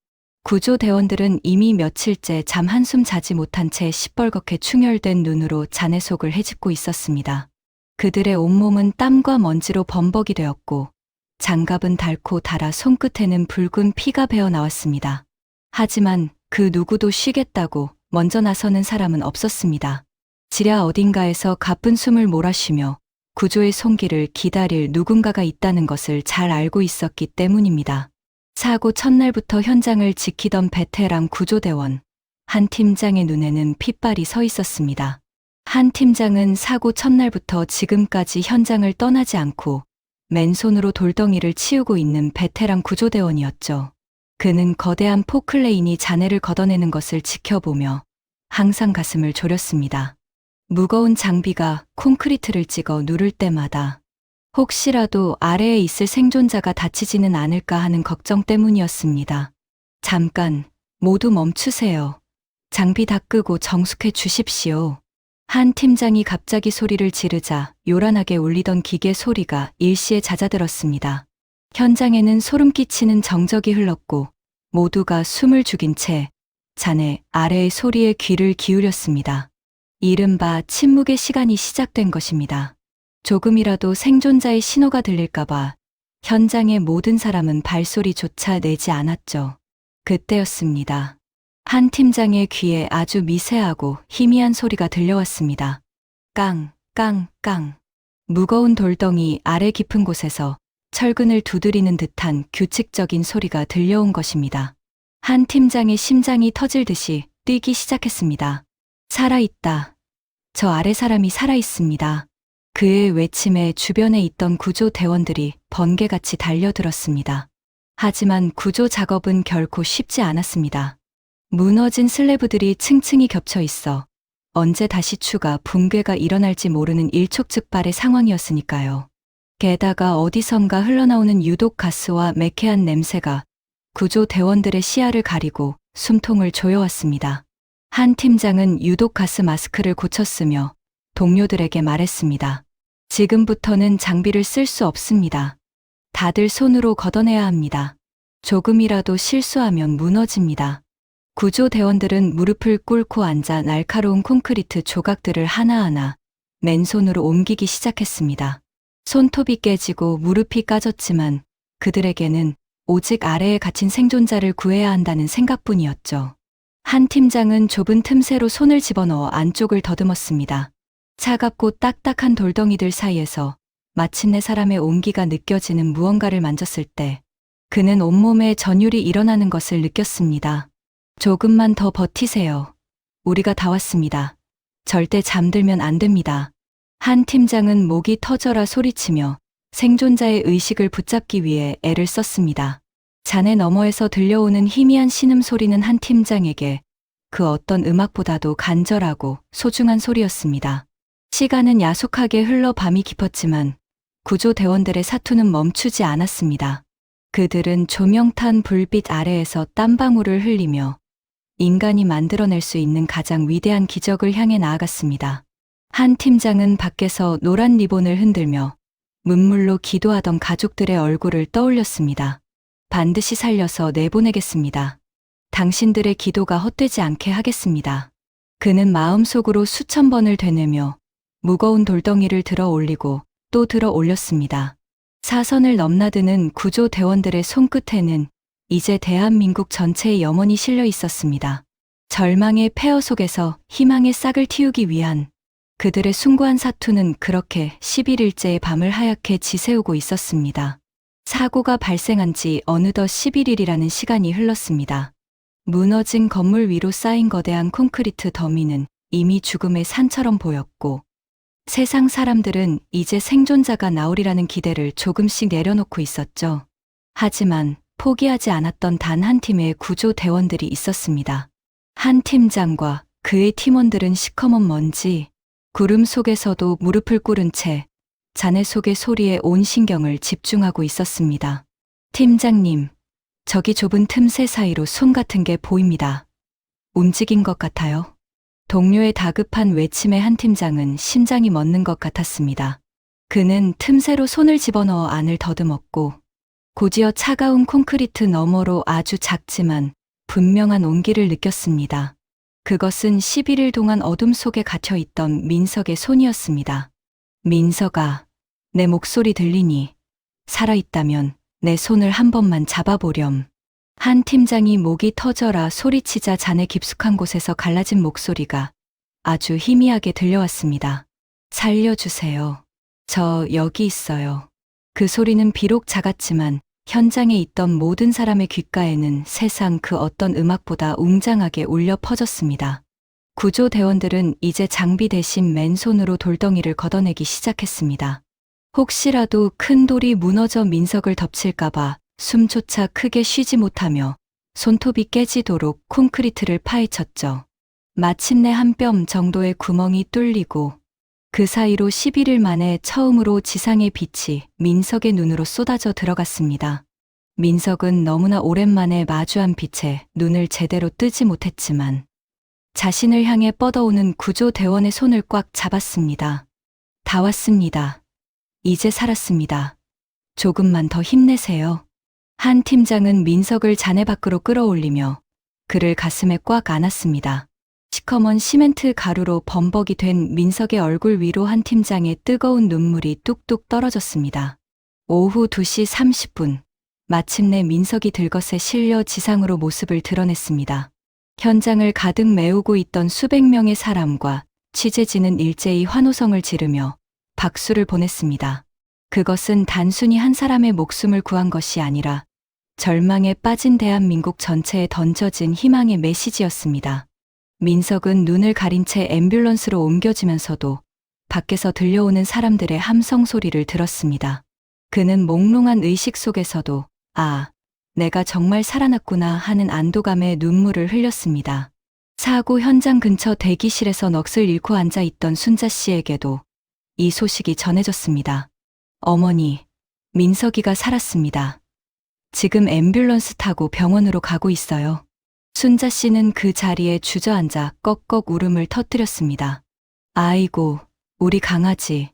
구조대원들은 이미 며칠째 잠 한숨 자지 못한 채 시뻘겋게 충혈된 눈으로 잔해 속을 헤집고 있었습니다. 그들의 온몸은 땀과 먼지로 범벅이 되었고 장갑은 닳고 닳아 손끝에는 붉은 피가 배어 나왔습니다. 하지만 그 누구도 쉬겠다고 먼저 나서는 사람은 없었습니다. 지랴 어딘가에서 가쁜 숨을 몰아쉬며 구조의 손길을 기다릴 누군가가 있다는 것을 잘 알고 있었기 때문입니다. 사고 첫날부터 현장을 지키던 베테랑 구조대원 한 팀장의 눈에는 핏발이 서 있었습니다. 한 팀장은 사고 첫날부터 지금까지 현장을 떠나지 않고 맨손으로 돌덩이를 치우고 있는 베테랑 구조대원이었죠. 그는 거대한 포클레인이 잔해를 걷어내는 것을 지켜보며 항상 가슴을 졸였습니다. 무거운 장비가 콘크리트를 찍어 누를 때마다 혹시라도 아래에 있을 생존자가 다치지는 않을까 하는 걱정 때문이었습니다. 잠깐, 모두 멈추세요. 장비 다 끄고 정숙해 주십시오. 한 팀장이 갑자기 소리를 지르자 요란하게 울리던 기계 소리가 일시에 잦아들었습니다. 현장에는 소름 끼치는 정적이 흘렀고 모두가 숨을 죽인 채 잔해 아래의 소리에 귀를 기울였습니다. 이른바 침묵의 시간이 시작된 것입니다. 조금이라도 생존자의 신호가 들릴까봐 현장의 모든 사람은 발소리조차 내지 않았죠. 그때였습니다. 한 팀장의 귀에 아주 미세하고 희미한 소리가 들려왔습니다. 깡, 깡, 깡. 무거운 돌덩이 아래 깊은 곳에서 철근을 두드리는 듯한 규칙적인 소리가 들려온 것입니다. 한 팀장의 심장이 터질 듯이 뛰기 시작했습니다. 살아있다. 저 아래 사람이 살아있습니다. 그의 외침에 주변에 있던 구조대원들이 번개같이 달려들었습니다. 하지만 구조 작업은 결코 쉽지 않았습니다. 무너진 슬래브들이 층층이 겹쳐 있어 언제 다시 추가 붕괴가 일어날지 모르는 일촉즉발의 상황이었으니까요. 게다가 어디선가 흘러나오는 유독 가스와 매캐한 냄새가 구조대원들의 시야를 가리고 숨통을 조여왔습니다. 한 팀장은 유독 가스 마스크를 고쳤으며 동료들에게 말했습니다. 지금부터는 장비를 쓸 수 없습니다. 다들 손으로 걷어내야 합니다. 조금이라도 실수하면 무너집니다. 구조대원들은 무릎을 꿇고 앉아 날카로운 콘크리트 조각들을 하나하나 맨손으로 옮기기 시작했습니다. 손톱이 깨지고 무릎이 까졌지만 그들에게는 오직 아래에 갇힌 생존자를 구해야 한다는 생각뿐이었죠. 한 팀장은 좁은 틈새로 손을 집어넣어 안쪽을 더듬었습니다. 차갑고 딱딱한 돌덩이들 사이에서 마침내 사람의 온기가 느껴지는 무언가를 만졌을 때 그는 온몸에 전율이 일어나는 것을 느꼈습니다. 조금만 더 버티세요. 우리가 다 왔습니다. 절대 잠들면 안 됩니다. 한 팀장은 목이 터져라 소리치며 생존자의 의식을 붙잡기 위해 애를 썼습니다. 잔해 너머에서 들려오는 희미한 신음소리는 한 팀장에게 그 어떤 음악보다도 간절하고 소중한 소리였습니다. 시간은 야속하게 흘러 밤이 깊었지만 구조대원들의 사투는 멈추지 않았습니다. 그들은 조명탄 불빛 아래에서 땀방울을 흘리며 인간이 만들어낼 수 있는 가장 위대한 기적을 향해 나아갔습니다. 한 팀장은 밖에서 노란 리본을 흔들며 문물로 기도하던 가족들의 얼굴을 떠올렸습니다. 반드시 살려서 내보내겠습니다. 당신들의 기도가 헛되지 않게 하겠습니다. 그는 마음속으로 수천 번을 되뇌며 무거운 돌덩이를 들어 올리고 또 들어 올렸습니다. 사선을 넘나드는 구조대원들의 손끝에는 이제 대한민국 전체의 염원이 실려 있었습니다. 절망의 폐허 속에서 희망의 싹을 틔우기 위한 그들의 숭고한 사투는 그렇게 11일째의 밤을 하얗게 지새우고 있었습니다. 사고가 발생한 지 어느덧 11일이라는 시간이 흘렀습니다. 무너진 건물 위로 쌓인 거대한 콘크리트 더미는 이미 죽음의 산처럼 보였고 세상 사람들은 이제 생존자가 나오리라는 기대를 조금씩 내려놓고 있었죠. 하지만 포기하지 않았던 단 한 팀의 구조대원들이 있었습니다. 한 팀장과 그의 팀원들은 시커먼 먼지, 구름 속에서도 무릎을 꿇은 채 잔해 속의 소리에 온 신경을 집중하고 있었습니다. 팀장님, 저기 좁은 틈새 사이로 손 같은 게 보입니다. 움직인 것 같아요. 동료의 다급한 외침에 한 팀장은 심장이 멎는 것 같았습니다. 그는 틈새로 손을 집어넣어 안을 더듬었고 곧이어 차가운 콘크리트 너머로 아주 작지만 분명한 온기를 느꼈습니다. 그것은 11일 동안 어둠 속에 갇혀있던 민석의 손이었습니다. 민석아, 내 목소리 들리니? 살아있다면 내 손을 한 번만 잡아보렴. 한 팀장이 목이 터져라 소리치자 잔해 깊숙한 곳에서 갈라진 목소리가 아주 희미하게 들려왔습니다. 살려주세요. 저 여기 있어요. 그 소리는 비록 작았지만 현장에 있던 모든 사람의 귓가에는 세상 그 어떤 음악보다 웅장하게 울려 퍼졌습니다. 구조대원들은 이제 장비 대신 맨손으로 돌덩이를 걷어내기 시작했습니다. 혹시라도 큰 돌이 무너져 민석을 덮칠까봐 숨조차 크게 쉬지 못하며 손톱이 깨지도록 콘크리트를 파헤쳤죠. 마침내 한 뼘 정도의 구멍이 뚫리고 그 사이로 11일 만에 처음으로 지상의 빛이 민석의 눈으로 쏟아져 들어갔습니다. 민석은 너무나 오랜만에 마주한 빛에 눈을 제대로 뜨지 못했지만 자신을 향해 뻗어오는 구조대원의 손을 꽉 잡았습니다. 다 왔습니다. 이제 살았습니다. 조금만 더 힘내세요. 한 팀장은 민석을 잔해 밖으로 끌어올리며 그를 가슴에 꽉 안았습니다. 시커먼 시멘트 가루로 범벅이 된 민석의 얼굴 위로 한 팀장의 뜨거운 눈물이 뚝뚝 떨어졌습니다. 오후 2시 30분, 마침내 민석이 들것에 실려 지상으로 모습을 드러냈습니다. 현장을 가득 메우고 있던 수백 명의 사람과 취재진은 일제히 환호성을 지르며 박수를 보냈습니다. 그것은 단순히 한 사람의 목숨을 구한 것이 아니라 절망에 빠진 대한민국 전체에 던져진 희망의 메시지였습니다. 민석은 눈을 가린 채 앰뷸런스로 옮겨지면서도 밖에서 들려오는 사람들의 함성 소리를 들었습니다. 그는 몽롱한 의식 속에서도 아, 내가 정말 살아났구나 하는 안도감에 눈물을 흘렸습니다. 사고 현장 근처 대기실에서 넋을 잃고 앉아 있던 순자 씨에게도 이 소식이 전해졌습니다. 어머니, 민석이가 살았습니다. 지금 앰뷸런스 타고 병원으로 가고 있어요. 순자 씨는 그 자리에 주저앉아 꺽꺽 울음을 터뜨렸습니다. 아이고, 우리 강아지,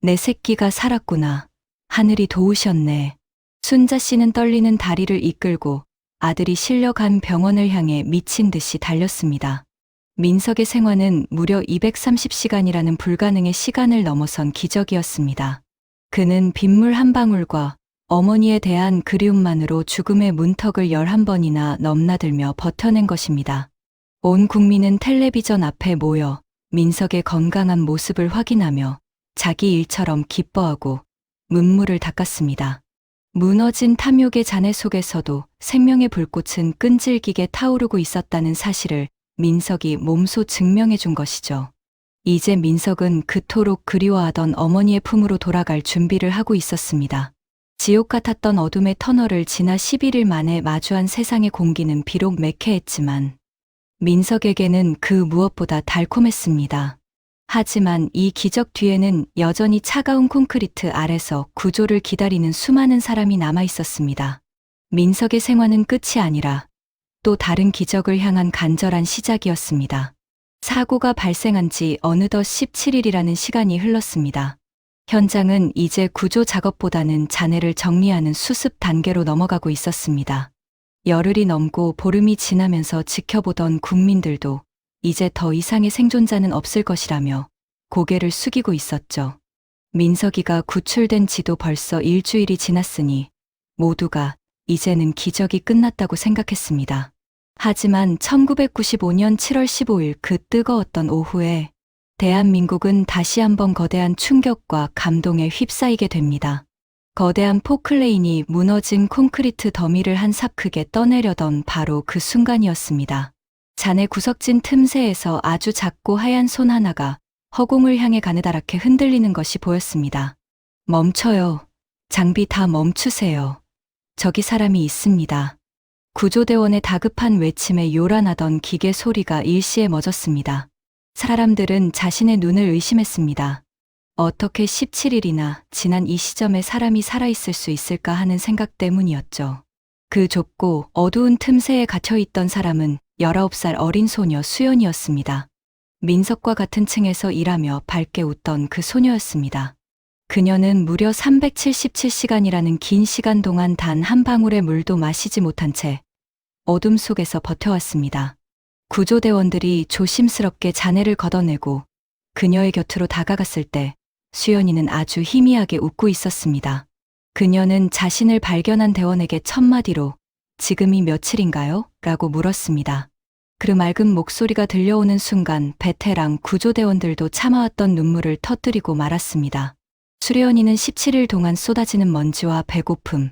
내 새끼가 살았구나. 하늘이 도우셨네. 순자 씨는 떨리는 다리를 이끌고 아들이 실려간 병원을 향해 미친 듯이 달렸습니다. 민석의 생화는 무려 230시간이라는 불가능의 시간을 넘어선 기적이었습니다. 그는 빗물 한 방울과 어머니에 대한 그리움만으로 죽음의 문턱을 11번이나 넘나들며 버텨낸 것입니다. 온 국민은 텔레비전 앞에 모여 민석의 건강한 모습을 확인하며 자기 일처럼 기뻐하고 눈물을 닦았습니다. 무너진 탐욕의 잔해 속에서도 생명의 불꽃은 끈질기게 타오르고 있었다는 사실을 민석이 몸소 증명해 준 것이죠. 이제 민석은 그토록 그리워하던 어머니의 품으로 돌아갈 준비를 하고 있었습니다. 지옥 같았던 어둠의 터널을 지나 11일 만에 마주한 세상의 공기는 비록 매캐했지만 민석에게는 그 무엇보다 달콤했습니다. 하지만 이 기적 뒤에는 여전히 차가운 콘크리트 아래서 구조를 기다리는 수많은 사람이 남아 있었습니다. 민석의 생화는 끝이 아니라 또 다른 기적을 향한 간절한 시작이었습니다. 사고가 발생한 지 어느덧 17일이라는 시간이 흘렀습니다. 현장은 이제 구조 작업보다는 잔해를 정리하는 수습 단계로 넘어가고 있었습니다. 열흘이 넘고 보름이 지나면서 지켜보던 국민들도 이제 더 이상의 생존자는 없을 것이라며 고개를 숙이고 있었죠. 민석이가 구출된 지도 벌써 일주일이 지났으니 모두가 이제는 기적이 끝났다고 생각했습니다. 하지만 1995년 7월 15일 그 뜨거웠던 오후에 대한민국은 다시 한번 거대한 충격과 감동에 휩싸이게 됩니다. 거대한 포클레인이 무너진 콘크리트 더미를 한 삽 크게 떠내려던 바로 그 순간이었습니다. 잔해 구석진 틈새에서 아주 작고 하얀 손 하나가 허공을 향해 가느다랗게 흔들리는 것이 보였습니다. 멈춰요. 장비 다 멈추세요. 저기 사람이 있습니다. 구조대원의 다급한 외침에 요란하던 기계 소리가 일시에 멎었습니다. 사람들은 자신의 눈을 의심했습니다. 어떻게 17일이나 지난 이 시점에 사람이 살아있을 수 있을까 하는 생각 때문이었죠. 그 좁고 어두운 틈새에 갇혀있던 사람은 19살 어린 소녀 수연이었습니다. 민석과 같은 층에서 일하며 밝게 웃던 그 소녀였습니다. 그녀는 무려 377시간이라는 긴 시간 동안 단 한 방울의 물도 마시지 못한 채 어둠 속에서 버텨왔습니다. 구조대원들이 조심스럽게 잔해를 걷어내고 그녀의 곁으로 다가갔을 때 수연이는 아주 희미하게 웃고 있었습니다. 그녀는 자신을 발견한 대원에게 첫마디로 지금이 며칠인가요? 라고 물었습니다. 그 맑은 목소리가 들려오는 순간 베테랑 구조대원들도 참아왔던 눈물을 터뜨리고 말았습니다. 수연이는 17일 동안 쏟아지는 먼지와 배고픔,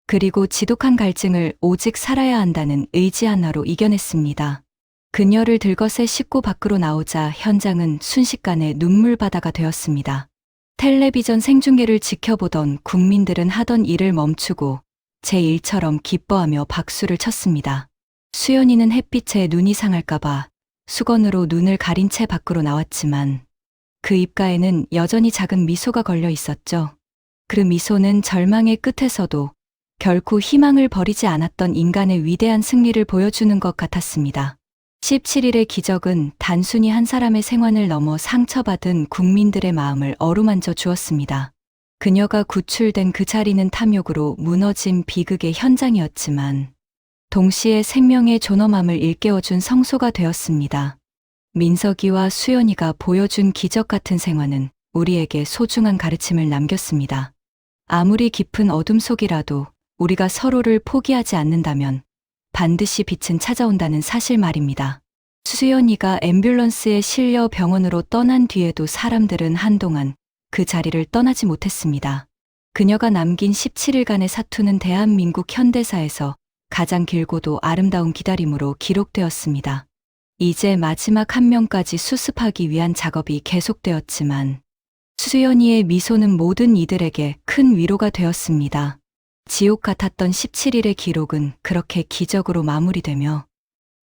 그리고 지독한 갈증을 오직 살아야 한다는 의지 하나로 이겨냈습니다. 그녀를 들것에 싣고 밖으로 나오자 현장은 순식간에 눈물바다가 되었습니다. 텔레비전 생중계를 지켜보던 국민들은 하던 일을 멈추고 제 일처럼 기뻐하며 박수를 쳤습니다. 수연이는 햇빛에 눈이 상할까봐 수건으로 눈을 가린 채 밖으로 나왔지만 그 입가에는 여전히 작은 미소가 걸려 있었죠. 그 미소는 절망의 끝에서도 결코 희망을 버리지 않았던 인간의 위대한 승리를 보여주는 것 같았습니다. 17일의 기적은 단순히 한 사람의 생환을 넘어 상처받은 국민들의 마음을 어루만져 주었습니다. 그녀가 구출된 그 자리는 탐욕으로 무너진 비극의 현장이었지만 동시에 생명의 존엄함을 일깨워준 성소가 되었습니다. 민석이와 수연이가 보여준 기적 같은 생활은 우리에게 소중한 가르침을 남겼습니다. 아무리 깊은 어둠 속이라도 우리가 서로를 포기하지 않는다면 반드시 빛은 찾아온다는 사실 말입니다. 수연이가 앰뷸런스에 실려 병원으로 떠난 뒤에도 사람들은 한동안 그 자리를 떠나지 못했습니다. 그녀가 남긴 17일간의 사투는 대한민국 현대사에서 가장 길고도 아름다운 기다림으로 기록되었습니다. 이제 마지막 한 명까지 수습하기 위한 작업이 계속되었지만 수연이의 미소는 모든 이들에게 큰 위로가 되었습니다. 지옥 같았던 17일의 기록은 그렇게 기적으로 마무리되며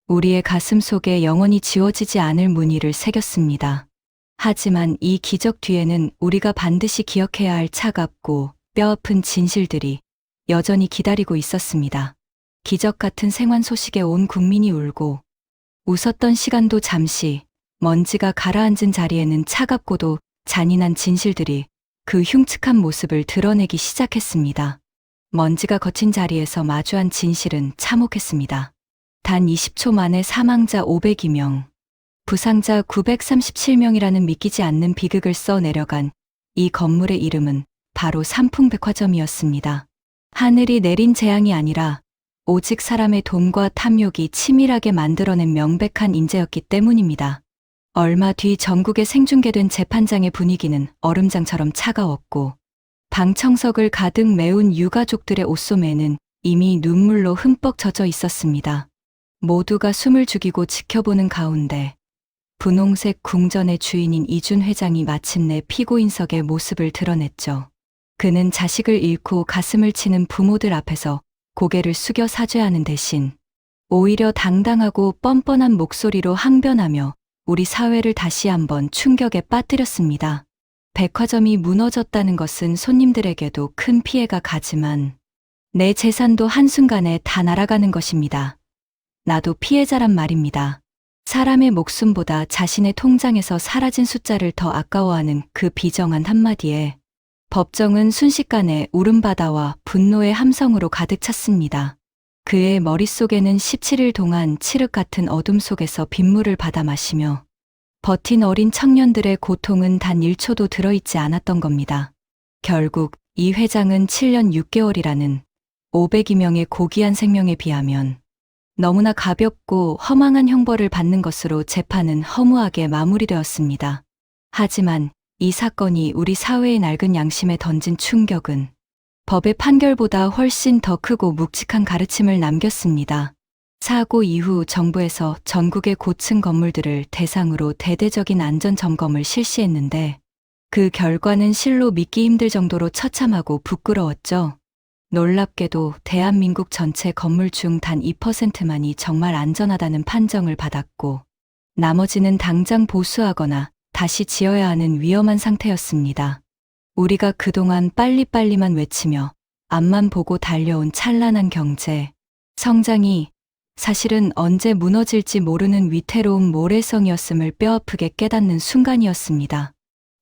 우리의 가슴 속에 영원히 지워지지 않을 무늬를 새겼습니다. 하지만 이 기적 뒤에는 우리가 반드시 기억해야 할 차갑고 뼈아픈 진실들이 여전히 기다리고 있었습니다. 기적 같은 생환 소식에 온 국민이 울고 웃었던 시간도 잠시 먼지가 가라앉은 자리에는 차갑고도 잔인한 진실들이 그 흉측한 모습을 드러내기 시작했습니다. 먼지가 거친 자리에서 마주한 진실은 참혹했습니다. 단 20초 만에 사망자 502명, 부상자 937명이라는 믿기지 않는 비극을 써내려간 이 건물의 이름은 바로 삼풍백화점이었습니다. 하늘이 내린 재앙이 아니라 오직 사람의 돈과 탐욕이 치밀하게 만들어낸 명백한 인재였기 때문입니다. 얼마 뒤 전국에 생중계된 재판장의 분위기는 얼음장처럼 차가웠고 방청석을 가득 메운 유가족들의 옷소매는 이미 눈물로 흠뻑 젖어 있었습니다. 모두가 숨을 죽이고 지켜보는 가운데 분홍색 궁전의 주인인 이준 회장이 마침내 피고인석의 모습을 드러냈죠. 그는 자식을 잃고 가슴을 치는 부모들 앞에서 고개를 숙여 사죄하는 대신 오히려 당당하고 뻔뻔한 목소리로 항변하며 우리 사회를 다시 한번 충격에 빠뜨렸습니다. 백화점이 무너졌다는 것은 손님들에게도 큰 피해가 가지만 내 재산도 한순간에 다 날아가는 것입니다. 나도 피해자란 말입니다. 사람의 목숨보다 자신의 통장에서 사라진 숫자를 더 아까워하는 그 비정한 한마디에 법정은 순식간에 울음바다와 분노의 함성으로 가득 찼습니다. 그의 머릿속에는 17일 동안 칠흑 같은 어둠 속에서 빗물을 받아 마시며 버틴 어린 청년들의 고통은 단 1초도 들어있지 않았던 겁니다. 결국 이 회장은 7년 6개월이라는 500여 명의 고귀한 생명에 비하면 너무나 가볍고 허망한 형벌을 받는 것으로 재판은 허무하게 마무리되었습니다. 하지만 이 사건이 우리 사회의 낡은 양심에 던진 충격은 법의 판결보다 훨씬 더 크고 묵직한 가르침을 남겼습니다. 사고 이후 정부에서 전국의 고층 건물들을 대상으로 대대적인 안전 점검을 실시했는데 그 결과는 실로 믿기 힘들 정도로 처참하고 부끄러웠죠. 놀랍게도 대한민국 전체 건물 중 단 2%만이 정말 안전하다는 판정을 받았고 나머지는 당장 보수하거나 다시 지어야 하는 위험한 상태였습니다. 우리가 그동안 빨리빨리만 외치며 앞만 보고 달려온 찬란한 경제, 성장이 사실은 언제 무너질지 모르는 위태로운 모래성이었음을 뼈아프게 깨닫는 순간이었습니다.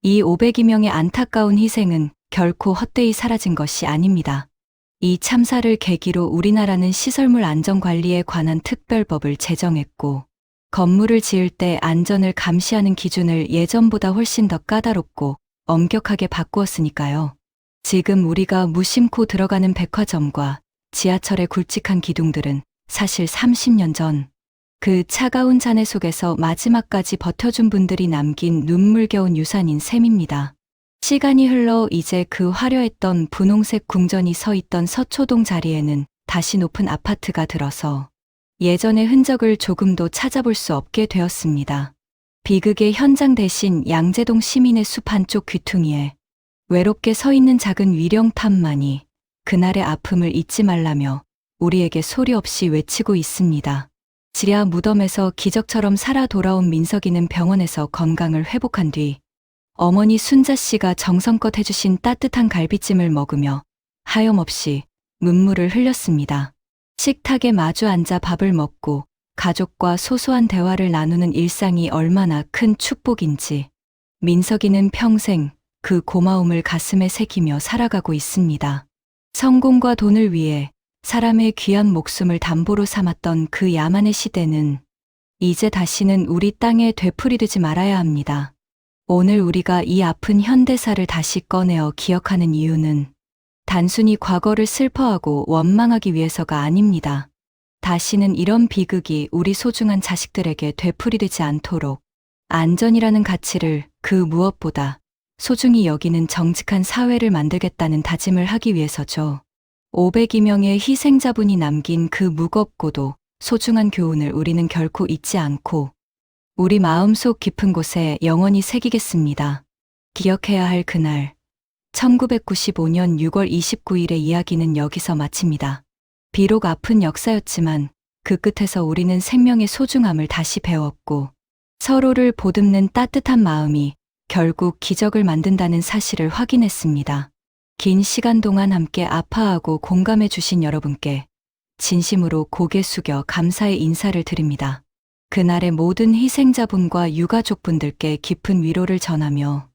이 500여 명의 안타까운 희생은 결코 헛되이 사라진 것이 아닙니다. 이 참사를 계기로 우리나라는 시설물 안전관리에 관한 특별법을 제정했고 건물을 지을 때 안전을 감시하는 기준을 예전보다 훨씬 더 까다롭고 엄격하게 바꾸었으니까요. 지금 우리가 무심코 들어가는 백화점과 지하철의 굵직한 기둥들은 사실 30년 전 그 차가운 잔해 속에서 마지막까지 버텨준 분들이 남긴 눈물겨운 유산인 셈입니다. 시간이 흘러 이제 그 화려했던 분홍색 궁전이 서 있던 서초동 자리에는 다시 높은 아파트가 들어서 예전의 흔적을 조금도 찾아볼 수 없게 되었습니다. 비극의 현장 대신 양재동 시민의 숲 한쪽 귀퉁이에 외롭게 서 있는 작은 위령탑만이 그날의 아픔을 잊지 말라며 우리에게 소리 없이 외치고 있습니다. 지하 무덤에서 기적처럼 살아 돌아온 민석이는 병원에서 건강을 회복한 뒤 어머니 순자 씨가 정성껏 해주신 따뜻한 갈비찜을 먹으며 하염없이 눈물을 흘렸습니다. 식탁에 마주 앉아 밥을 먹고 가족과 소소한 대화를 나누는 일상이 얼마나 큰 축복인지 민석이는 평생 그 고마움을 가슴에 새기며 살아가고 있습니다. 성공과 돈을 위해 사람의 귀한 목숨을 담보로 삼았던 그 야만의 시대는 이제 다시는 우리 땅에 되풀이되지 말아야 합니다. 오늘 우리가 이 아픈 현대사를 다시 꺼내어 기억하는 이유는 단순히 과거를 슬퍼하고 원망하기 위해서가 아닙니다. 다시는 이런 비극이 우리 소중한 자식들에게 되풀이되지 않도록 안전이라는 가치를 그 무엇보다 소중히 여기는 정직한 사회를 만들겠다는 다짐을 하기 위해서죠. 502명의 희생자분이 남긴 그 무겁고도 소중한 교훈을 우리는 결코 잊지 않고 우리 마음속 깊은 곳에 영원히 새기겠습니다. 기억해야 할 그날, 1995년 6월 29일의 이야기는 여기서 마칩니다. 비록 아픈 역사였지만 그 끝에서 우리는 생명의 소중함을 다시 배웠고 서로를 보듬는 따뜻한 마음이 결국 기적을 만든다는 사실을 확인했습니다. 긴 시간 동안 함께 아파하고 공감해 주신 여러분께 진심으로 고개 숙여 감사의 인사를 드립니다. 그날의 모든 희생자분과 유가족분들께 깊은 위로를 전하며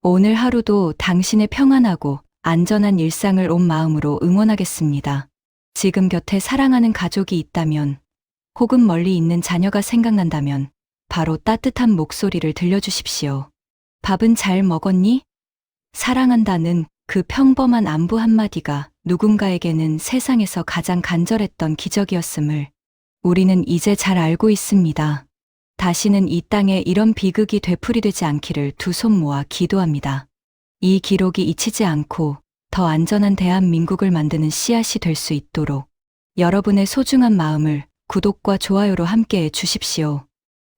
오늘 하루도 당신의 평안하고 안전한 일상을 온 마음으로 응원하겠습니다. 지금 곁에 사랑하는 가족이 있다면 혹은 멀리 있는 자녀가 생각난다면 바로 따뜻한 목소리를 들려주십시오. 밥은 잘 먹었니? 사랑한다는 그 평범한 안부 한마디가 누군가에게는 세상에서 가장 간절했던 기적이었음을 우리는 이제 잘 알고 있습니다. 다시는 이 땅에 이런 비극이 되풀이되지 않기를 두 손 모아 기도합니다. 이 기록이 잊히지 않고 더 안전한 대한민국을 만드는 씨앗이 될 수 있도록 여러분의 소중한 마음을 구독과 좋아요로 함께해 주십시오.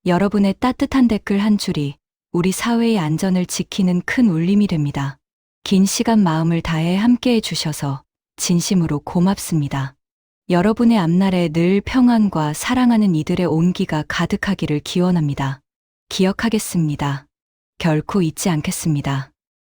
여러분의 따뜻한 댓글 한 줄이 우리 사회의 안전을 지키는 큰 울림이 됩니다. 긴 시간 마음을 다해 함께해 주셔서 진심으로 고맙습니다. 여러분의 앞날에 늘 평안과 사랑하는 이들의 온기가 가득하기를 기원합니다. 기억하겠습니다. 결코 잊지 않겠습니다.